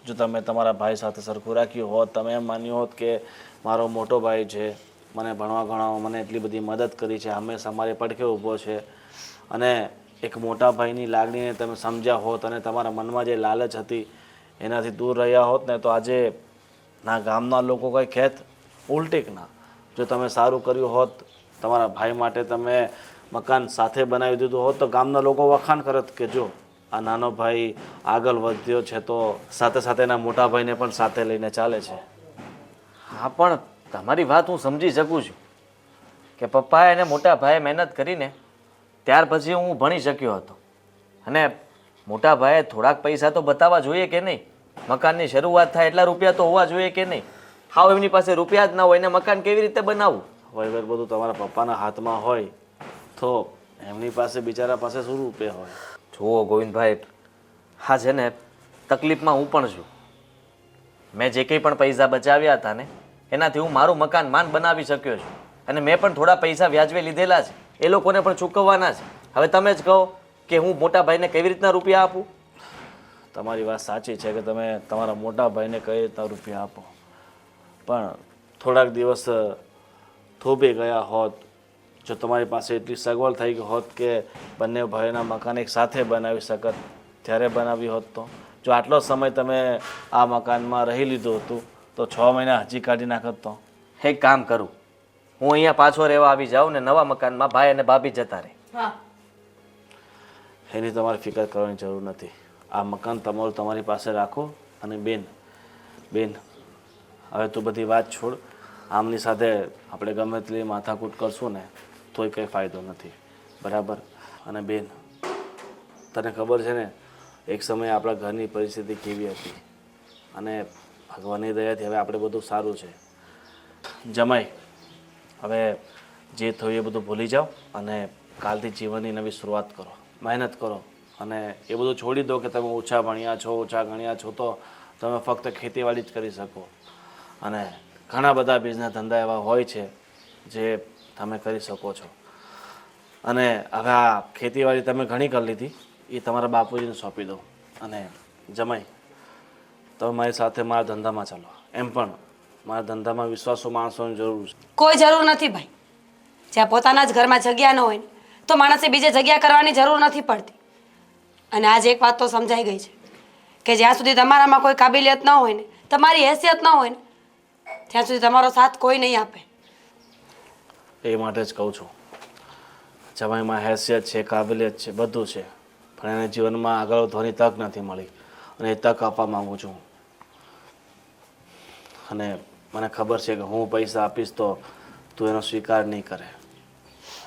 જો તમે તમારા ભાઈ સાથે સરખું રાખ્યું હોત, તમે એમ માન્યું હોત કે મારો મોટો ભાઈ છે, મને ભણવા ગણાવવા મને એટલી બધી મદદ કરી છે, હંમેશા મારી પડખે ઊભો છે, અને એક મોટા ભાઈની લાગણીને તમે સમજ્યા હોત અને તમારા મનમાં જે લાલચ હતી એનાથી દૂર રહ્યા હોત ને, તો આજે ના ગામના લોકો કંઈ કહેત ઉલટીક ના. જો તમે સારું કર્યું હોત, તમારા ભાઈ માટે તમે મકાન સાથે બનાવી દીધું હોત, તો ગામના લોકો વખાણ કરત કે જો આ નાનો ભાઈ આગળ વધ્યો છે તો સાથે સાથે એના મોટા ભાઈને પણ સાથે લઈને ચાલે છે. હા, પણ તમારી વાત હું સમજી શકું છું કે પપ્પાએ અને મોટા ભાઈએ મહેનત કરીને ત્યાર પછી હું ભણી શક્યો હતો. અને મોટા ભાઈએ થોડાક પૈસા તો બતાવવા જોઈએ કે નહીં? મકાનની શરૂઆત થાય એટલા રૂપિયા તો હોવા જોઈએ કે નહીં? હાવ એમની પાસે રૂપિયા જ ના હોય ને મકાન કેવી રીતે બનાવવું? વહીવટ બધું તમારા પપ્પાના હાથમાં હોય તો એમની પાસે બિચારા પાસે શું રૂપિયા હોય? જુઓ ગોવિંદભાઈ, હા છે ને, તકલીફમાં હું પણ છું. મેં જે કંઈ પણ પૈસા બચાવ્યા હતા ને એનાથી હું મારું મકાન માંડ બનાવી શક્યો છું. અને મેં પણ થોડા પૈસા વ્યાજવે લીધેલા છે, એ લોકોને પણ ચૂકવવાના છે. હવે તમે જ કહો કે હું મોટા ભાઈને કેવી રીતના રૂપિયા આપું? તમારી વાત સાચી છે કે તમે તમારા મોટા ભાઈને કઈ રીતના રૂપિયા આપો, પણ થોડાક દિવસ થોભી ગયા હોત, જો તમારી પાસે એટલી સગવડ થઈ ગઈ હોત કે બંને ભાઈના મકાન એક સાથે બનાવી શકત, ત્યારે બનાવી હોત તો. જો આટલો સમય તમે આ મકાનમાં રહી લીધું હતું તો 6 મહિના હજી કાઢી નાખત તો. એક કામ કરું, હું અહીંયા પાછો રહેવા આવી જાઉં ને નવા મકાનમાં ભાઈ અને ભાભી જતા રહે. એની તમારે ફિકર કરવાની જરૂર નથી. આ મકાન તમારું તમારી પાસે રાખો. અને બેન, હવે તું બધી વાત છોડ. આમની સાથે આપણે ગમે તેટલી માથાકૂટ કરશું ને તોય કંઈ ફાયદો નથી, બરાબર? અને બેન, તને ખબર છે ને એક સમયે આપણા ઘરની પરિસ્થિતિ કેવી હતી, અને ભગવાનની દયાથી હવે આપણે બધું સારું છે. જમાઈ, હવે જે થયું એ બધું ભૂલી જાઓ અને કાલથી જીવનની નવી શરૂઆત કરો, મહેનત કરો. અને એ બધું છોડી દો કે તમે ઓછા ભણ્યા છો, ઓછા ગણ્યા છો તો તમે ફક્ત ખેતીવાડી જ કરી શકો. અને ઘણા બધા બિઝનેસ ધંધા એવા હોય છે જે તમે કરી શકો છો. અને હવે આ ખેતીવાડી તમે ઘણી કરી લીધી, એ તમારા બાપુજીને સોંપી દો. અને જમાઈ, તમે મારી સાથે મારા ધંધામાં ચાલો. એમ પણ મારા ધંધામાં વિશ્વાસુ માણસોની જરૂર છે. કોઈ જરૂર નથી ભાઈ. જ્યાં પોતાના જ ઘરમાં જગ્યા ન હોય ને તો માણસે બીજે જગ્યા કરવાની જરૂર નથી પડતી. અને આજે એક વાત તો સમજાઈ ગઈ છે કે જ્યાં સુધી તમારામાં કોઈ કાબિલિયત ન હોય ને, તમારી હેસિયત ન હોય ને, ત્યાં સુધી તમારો સાથ કોઈ નહીં આપે. એ માટે જ કહું છું, જમાઈમાં હેસિયત છે, કાબિલિયત છે, બધું છે, પણ એને જીવનમાં આગળ વધવાની તક નથી મળી, અને એ તક આપવા માગું છું. અને મને ખબર છે કે હું પૈસા આપીશ તો તું એનો સ્વીકાર નહીં કરે.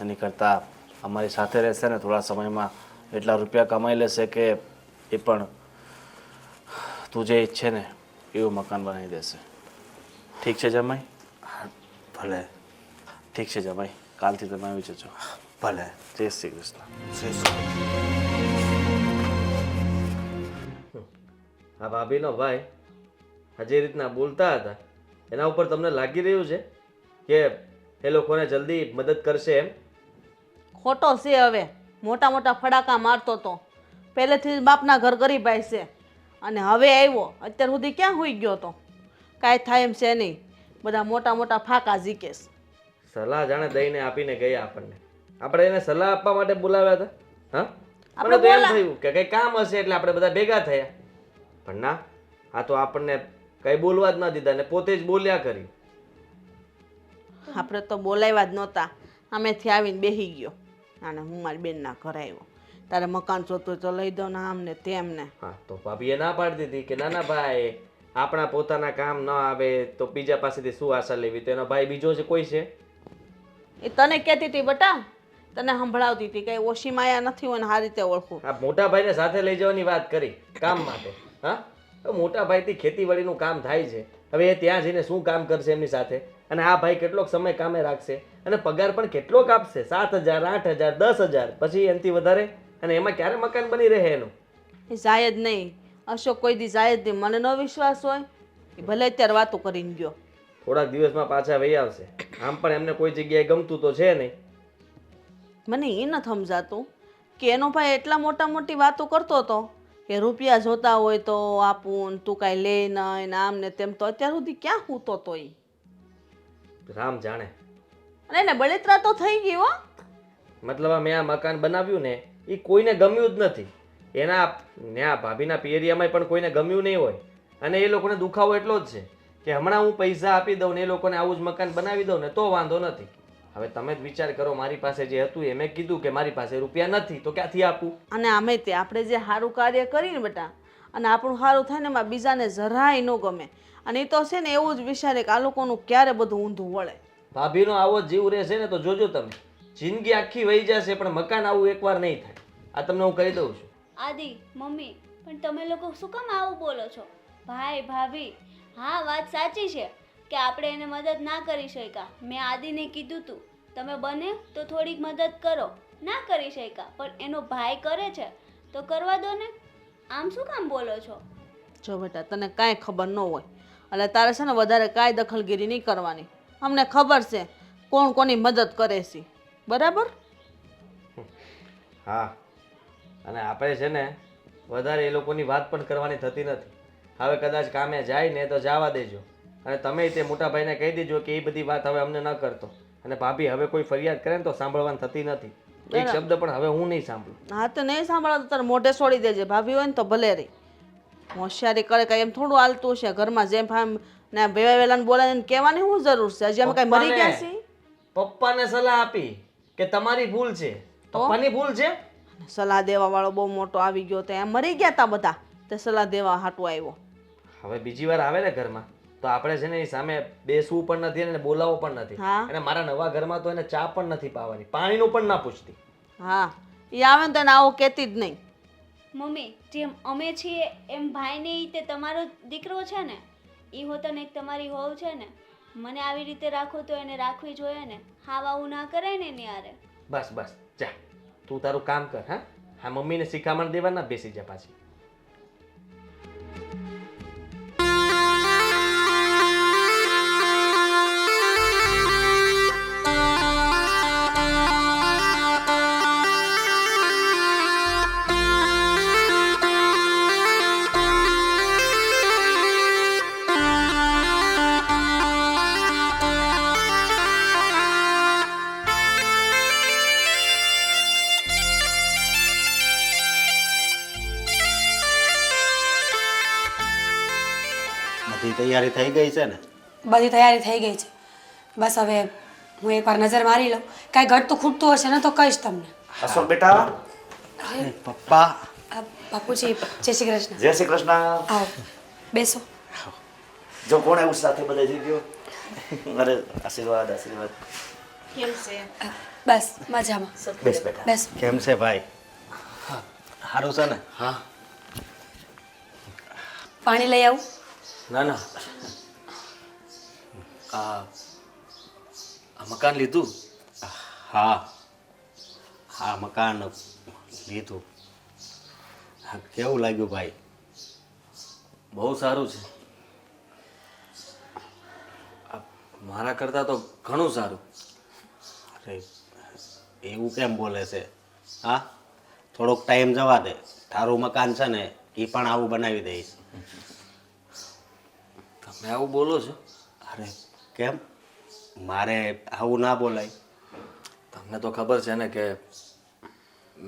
એની કરતાં અમારી સાથે રહેશે ને થોડા સમયમાં એટલા રૂપિયા કમાઈ લેશે કે એ પણ તું જે ઈચ્છે ને એવું મકાન બનાવી દેશે. ઠીક છે જમાઈ? ભલે. ઠીક છે જમાઈ, કાલથી તમે આવી જજો. ભલે. જય શ્રી કૃષ્ણ. આ ભાભીનો ભાઈ જે રીતના બોલતા હતા એના ઉપર તમને લાગી રહ્યું છે કે એ લોકોને જલ્દી મદદ કરશે એમ? ખોટો છે. હવે મોટા મોટા ફડાકા મારતો તો પહેલેથી જ બાપના ઘર ગરીબાઈ છે, અને હવે આવ્યો અત્યાર સુધી ક્યાં હોઈ ગયો તો? કાંઈ થાય એમ છે નહીં. બધા મોટા મોટા ફાકા ઝીકેશ. સલાહ જાણે દઈને આપીને ગયા આપણને. આપણે એને સલાહ આપવા માટે બોલાવ્યા હતા. હા, આપણે તો એમ થયું કે કંઈ કામ હશે એટલે આપણે બધા ભેગા થયા. પણ ના, આ તો આપણને કંઈ બોલવા જ ન દીધા ને પોતે જ બોલ્યા કરી. આપણે તો બોલાવ્યા જ નહોતા. આમેથી આવીને બેસી ગયો અને હું મારી બેનના ઘરે આવ્યો. તારે મકાન જોતું તો લઈ દો ને આમ ને તેમ ને. હા, તો ભાભીએ ના પાડી દીધી કે નાના ભાઈ આપણા પોતાના કામ ન આવે તો બીજા પાસેથી શું આશા લેવી? તો એનો ભાઈ બીજો છે કોઈ છે? એ તને કહેતી હતી બટા, તને સંભળાવતી હતી કઈ ઓછી માયા નથી હોય ને આ રીતે ઓળખું. આ મોટા ભાઈને સાથે લઈ જવાની વાત કરી કામ માટે. હા, મોટા ભાઈથી ખેતીવાડીનું કામ થાય છે હવે એ ત્યાં જઈને શું કામ કરશે એમની સાથે? અને આ ભાઈ કેટલોક સમય કામે રાખશે અને પગાર પણ કેટલોક આપશે? 7,000, 8,000, 10,000, પછી એનાથી વધારે? અને એમાં ક્યારે મકાન બની રહે એનું? એ જાય જ નહીં. અશોક કોઈ દી જાય જ નહીં. મને ન વિશ્વાસ હોય એ ભલે અત્યારે વાતો કરીને ગયો. થોડાક દિવસમાં પાછા વહી આવશે. આમ પણ એમને કોઈ જગ્યાએ ગમતું તો છે નહીં. મને એ નથી સમજાતું કે એનો ભાઈ એટલા મોટી વાતો કરતો હતો કે રૂપિયા જોતા હોય તો આપું ને તું કાંઈ લે નહીં ને આમ ને તેમ. તો અત્યાર સુધી ક્યાં સૂતો તો એ? રામ જાણે. અને એને બળેતરા તો થઈ ગઈ હો. મતલબ આ મેં આ મકાન બનાવ્યું ને એ કોઈને ગમ્યું જ નથી. એના આ ભાભીના પિયરિયામાં પણ કોઈને ગમ્યું નહીં હોય. અને એ લોકોને દુખાવો એટલો જ છે કે હમણાં હું પૈસા આપી દઉં ને એ લોકોને આવું જ મકાન બનાવી દઉં ને તો વાંધો નથી. હવે તમે જ વિચાર કરો, મારી પાસે જે હતું એ મેં કીધું કે મારી પાસે રૂપિયા નથી તો ક્યાંથી આપું? અને આમે તે આપણે જે સારું કાર્ય કરીને બેટા અને આપણું સારું થાય ને એમાં બીજાને જરાય ન ગમે. અને એ તો છે ને એવું જ વિચારે કે આ લોકોનું ક્યારે બધું ઊંધું વળે. ભાભીનો આવો જ જીવ રહેશે ને તો જોજો તમે, જિંદગી આખી વહી જશે પણ મકાન આવું એકવાર નહીં થાય. આ તમને હું કહી દઉં છું. આદિ મમ્મી પણ તમે લોકો શું કામ આવું બોલો છો? ભાઈ ભાભી, હા વાત સાચી છે કે આપણે એને મદદ ના કરી શક્યા. મેં આદિને કીધું તું તમે બને તો થોડીક મદદ કરો. ના કરી શક્યા પણ એનો ભાઈ કરે છે તો કરવા દો ને. આમ શું કામ બોલો છો? જો બેટા તને કાંઈ ખબર ન હોય એટલે તારે છે ને વધારે કાંઈ દખલગીરી નહીં કરવાની. અમને ખબર છે કોણ કોની મદદ કરે છે, બરાબર? હા, અને આપણે છે ને વધારે એ લોકોની વાત પણ કરવાની થતી નથી. હવે કદાચ કામે જાય ને તો જવા દેજો. અને તમે તે મોટા ભાઈને કહી દેજો કે એ બધી વાત હવે અમને ન કરતો. અને ભાભી હવે કોઈ ફરિયાદ કરે ને તો સાંભળવાની થતી નથી. એક શબ્દ પણ હવે હું નહીં સાંભળું. હા તો નહીં સાંભળો તો તારે મોઢે છોડી દેજે. ભાભી હોય ને તો ભલે રહી. હોશિયારી કરે કાંઈ એમ થોડું હાલતું છે ઘરમાં. જેમ ફામ ને વેલા વેલાને બોલાવીને કહેવાની શું જરૂર છે? હજી અમે કાંઈ મરી ગયા છીએ? પપ્પાને સલાહ આપી કે તમારી ભૂલ છે. પપ્પાની ભૂલ છે? સલાહ દેવા વાળો બહુ મોટો આવી ગયો તો એમ મરી ગયા તા બધા તે સલાહ દેવા હાટું આવ્યો. હવે બીજી વાર આવે ને ઘરમાં તો આપણે છે ને એ સામે બેસવું પણ નથી અને બોલાવવું પણ નથી. હા. અને મારા નવા ઘરમાં તો એને ચા પણ નથી પાવાની, પાણીનું પણ ના પૂછતી. હા, એ આવે ને તો એને આવું કહેતી જ નહીં. મમ્મી જેમ અમે છીએ એમ ભાઈને ઈ તે તમારો દીકરો છે ને, એ હોતો ને એક તમારી હોવ છે ને. મને આવી રીતે રાખો તો એને રાખવી જોઈએ ને. હાવ આવું ના કરાય ને એની હારે. બસ બસ જા, તું તારું કામ કર. હા હા, મમ્મીને શિખામણ દેવા ના બેસી જા પાછી. બધી તૈયારી થઈ ગઈ છે ને? બધી તૈયારી થઈ ગઈ છે. બસ હવે હું એકવાર નજર મારી લઉં. કાંઈ ઘટતું ખૂટતું હશે ને તો કહીશ તમને. અશોક બેટા. પપ્પા. બાપુજી જય શ્રી કૃષ્ણ. જય શ્રી કૃષ્ણ. આવો બેસો. જો કોણ આવ્યું સાથે બધા જઈ ગયો? અરે આશીર્વાદ આશીર્વાદ. કેમ છે? બસ મજામાં. બેસ બેટા. બેસો. કેમ છે ભાઈ? સારું છે ને? હા. પાણી લઈ આવું? ના ના, આ મકાન લીધું? હા હા, મકાન લીધું. કેવું લાગ્યું ભાઈ? બહુ સારું છે. મારા કરતાં તો ઘણું સારું. અરે એવું કેમ બોલે છે? હા, થોડોક ટાઈમ જવા દે. તારું મકાન છે ને એ પણ આવું બનાવી દઈશ. તમે આવું બોલો છો? અરે કેમ? મારે આવું ના બોલાય. તમને તો ખબર છે ને કે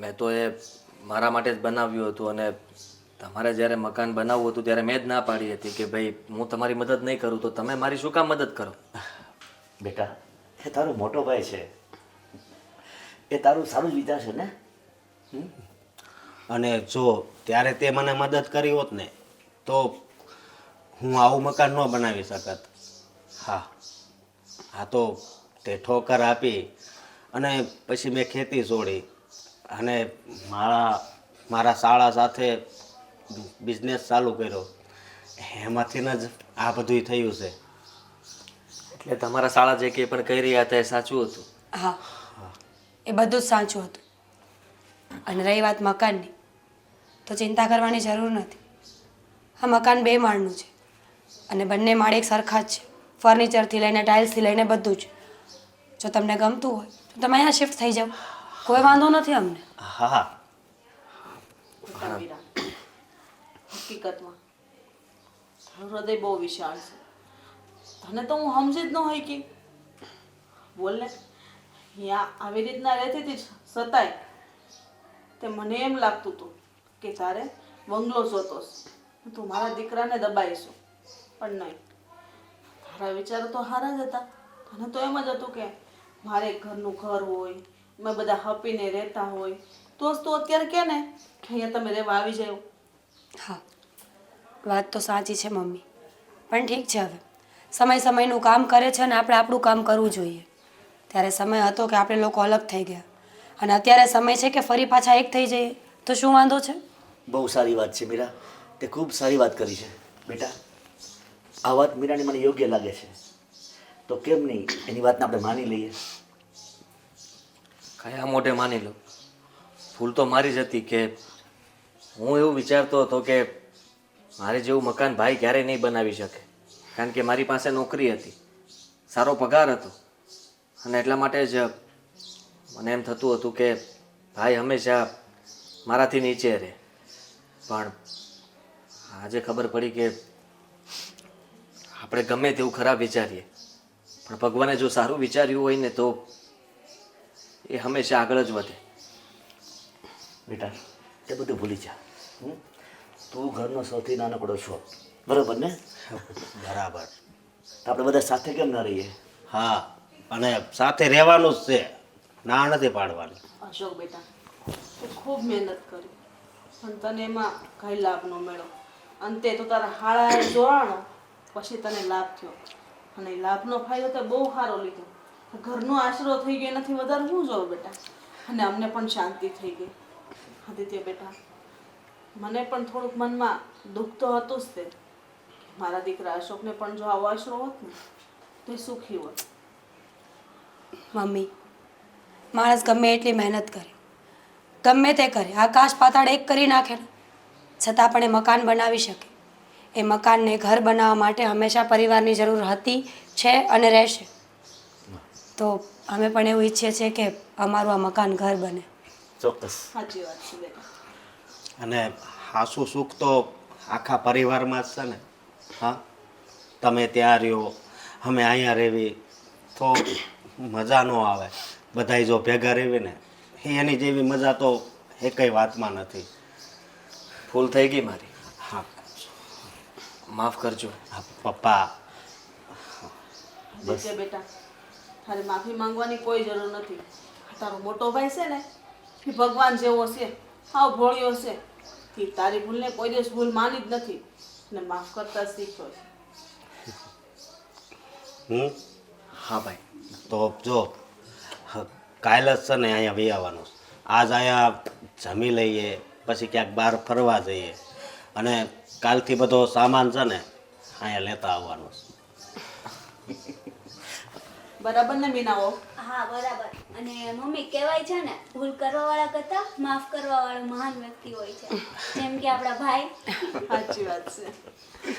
મેં તો એ મારા માટે જ બનાવ્યું હતું. અને તમારે જ્યારે મકાન બનાવવું હતું ત્યારે મેં જ ના પાડી હતી કે ભાઈ હું તમારી મદદ નહીં કરું તો તમે મારી શું કામ મદદ કરો? બેટા એ તારો મોટો ભાઈ છે, એ તારું સારું જ વિચારશે ને. અને જો ત્યારે તે મને મદદ કરી હોત ને તો હું આવું મકાન ન બનાવી શકત. હા હા, તો તે ઠોકર આપી અને પછી મેં ખેતી છોડી અને મારા શાળા સાથે બિઝનેસ ચાલુ કર્યો. એમાંથી જ આ બધું થયું છે. એટલે તમારા શાળા જે કંઈ પણ કહી રહ્યા હતા એ સાચું હતું. હા એ બધું જ સાચું હતું. અને રહી વાત મકાનની, તો ચિંતા કરવાની જરૂર નથી. આ મકાન 2 માળનું છે અને બંને માળ એક સરખા જ છે. ફર્નિચરથી લઈને ટાઇલ્સથી લઈને બધું જ. જો તમને ગમતું હોય તો તમે અહીંયા શિફ્ટ થઈ જાઓ, કોઈ વાંધો નથી અમને. હા બેટા મીરા, હકીકતમાં તારું હૃદય બહુ વિશાળ છે. તને તો હું સમજી જ ન હોય કે બોલ ને, અહીંયા આવી રીતના રહેતી હતી સતાય તે મને એમ લાગતું હતું કે તારે બંગલો જોતોસ, તું મારા દીકરાને દબાઈશું. પણ નહીં, તારા વિચારો તો સારા જ હતા. તને તો એમ જ હતું કે મારે એક ઘરનું ઘર હોય, મેં બધા હપીને રહેતા હોય, તો જ તું અત્યારે કે ને કે અહીંયા તમે રહેવા આવી જાઓ. હા વાત તો સાચી છે મમ્મી, પણ ઠીક છે, હવે સમય સમયનું કામ કરે છે અને આપણે આપણું કામ કરવું જોઈએ. ત્યારે સમય હતો કે આપણે લોકો અલગ થઈ ગયા અને અત્યારે સમય છે કે ફરી પાછા એક થઈ જઈએ, તો શું વાંધો છે? બહુ સારી વાત છે મીરા, તે ખૂબ સારી વાત કરી છે બેટા. આ વાત મીરાની મને યોગ્ય લાગે છે, તો કેમ નહીં એની વાતને આપણે માની લઈએ. કયા મોઢે માની લો? ભૂલ તો મારી જ હતી કે હું એવું વિચારતો હતો કે મારે જેવું મકાન ભાઈ ક્યારેય નહીં બનાવી શકે, કારણ કે મારી પાસે નોકરી હતી, સારો પગાર હતો અને એટલા માટે જ મને એમ થતું હતું કે ભાઈ હંમેશા મારાથી નીચે રહે. પણ આજે ખબર પડી કે આપણે ગમે તેવું ખરાબ વિચારીએ, પણ ભગવાને જો સારું વિચાર્યું હોય ને તો એ હંમેશા આગળ જ વધે. બેટા તે બધું ભૂલી જા. તું ઘરનો સૌથી નાનકડો છો, બરોબર ને? બરાબર. તો આપણે બધા સાથે કેમ ન રહીએ? હા, અને સાથે રહેવાનું જ છે, ના નથી પાડવાની. અશોક બેટા, તું ખૂબ મહેનત કરી પણ તને એમાં કઈ લાભ ન મળ્યો. અંતે તો તારા હાળાએ જોડાણો, પછી તને લાભ થયો અને એ લાભનો ફાયદો તે બહુ સારો લીધો. ઘરનો આશરો થઈ ગયો, એનાથી વધારે શું જોવે બેટા. અને અમને પણ શાંતિ થઈ ગઈ. આદિત્ય બેટા, મને પણ થોડુંક મનમાં દુઃખ તો હતું જ તે કે મારા દીકરા અશોકને પણ જો આવો આશરો હોત ને તો એ સુખી હોત. મમ્મી, માણસ ગમે એટલી મહેનત કરે, ગમે તે કરે, આકાશ પાતાળ એક કરી નાખે ને છતાં પણ એ મકાન બનાવી શકે. એ મકાનને ઘર બનાવવા માટે હંમેશા પરિવારની જરૂર હતી, છે અને રહેશે. તો અમે પણ એવું ઈચ્છીએ છીએ કે અમારું આ મકાન ઘર બને. ચોક્કસ. સાચી વાત છે બેટા. અને હાસુ સુખ તો આખા પરિવારમાં જ છે ને. હા, તમે ત્યાં રહ્યો, અમે અહીંયા રહેવી તો મજા ન આવે. બધાય જો ભેગા રહેવી ને એની જેવી મજા તો એકેય વાતમાં નથી. ભૂલ થઈ ગઈ મારી, હા માફ કરજો. હા, પપ્પા. આદિત્ય બેટા, તારે માફી માંગવાની કોઈ જરૂર નથી. તારો મોટો ભાઈ છે ને એ ભગવાન જેવો છે, હાવ ભોળિયો છે. એ તારી ભૂલને કોઈ દિવસ ભૂલ માની જ નથી અને માફ કરતા શીખ્યો છે. હા ભાઈ. તો જો કાલે જ છે ને અહીંયા વી આવવાનું. આજ અહીંયા જમી લઈએ, પછી ક્યાંક બહાર ફરવા જઈએ અને કાલથી બધો સામાન છે ને અહીંયા લેતા આવવાનું. બરાબર ને મીનાઓ? હા બરાબર. અને મમ્મી કહેવાય છે ને, ભૂલ કરવાવાળા કરતાં માફ કરવાવાળો મહાન વ્યક્તિ હોય છે, જેમ કે આપણા ભાઈ. સાચી વાત છે.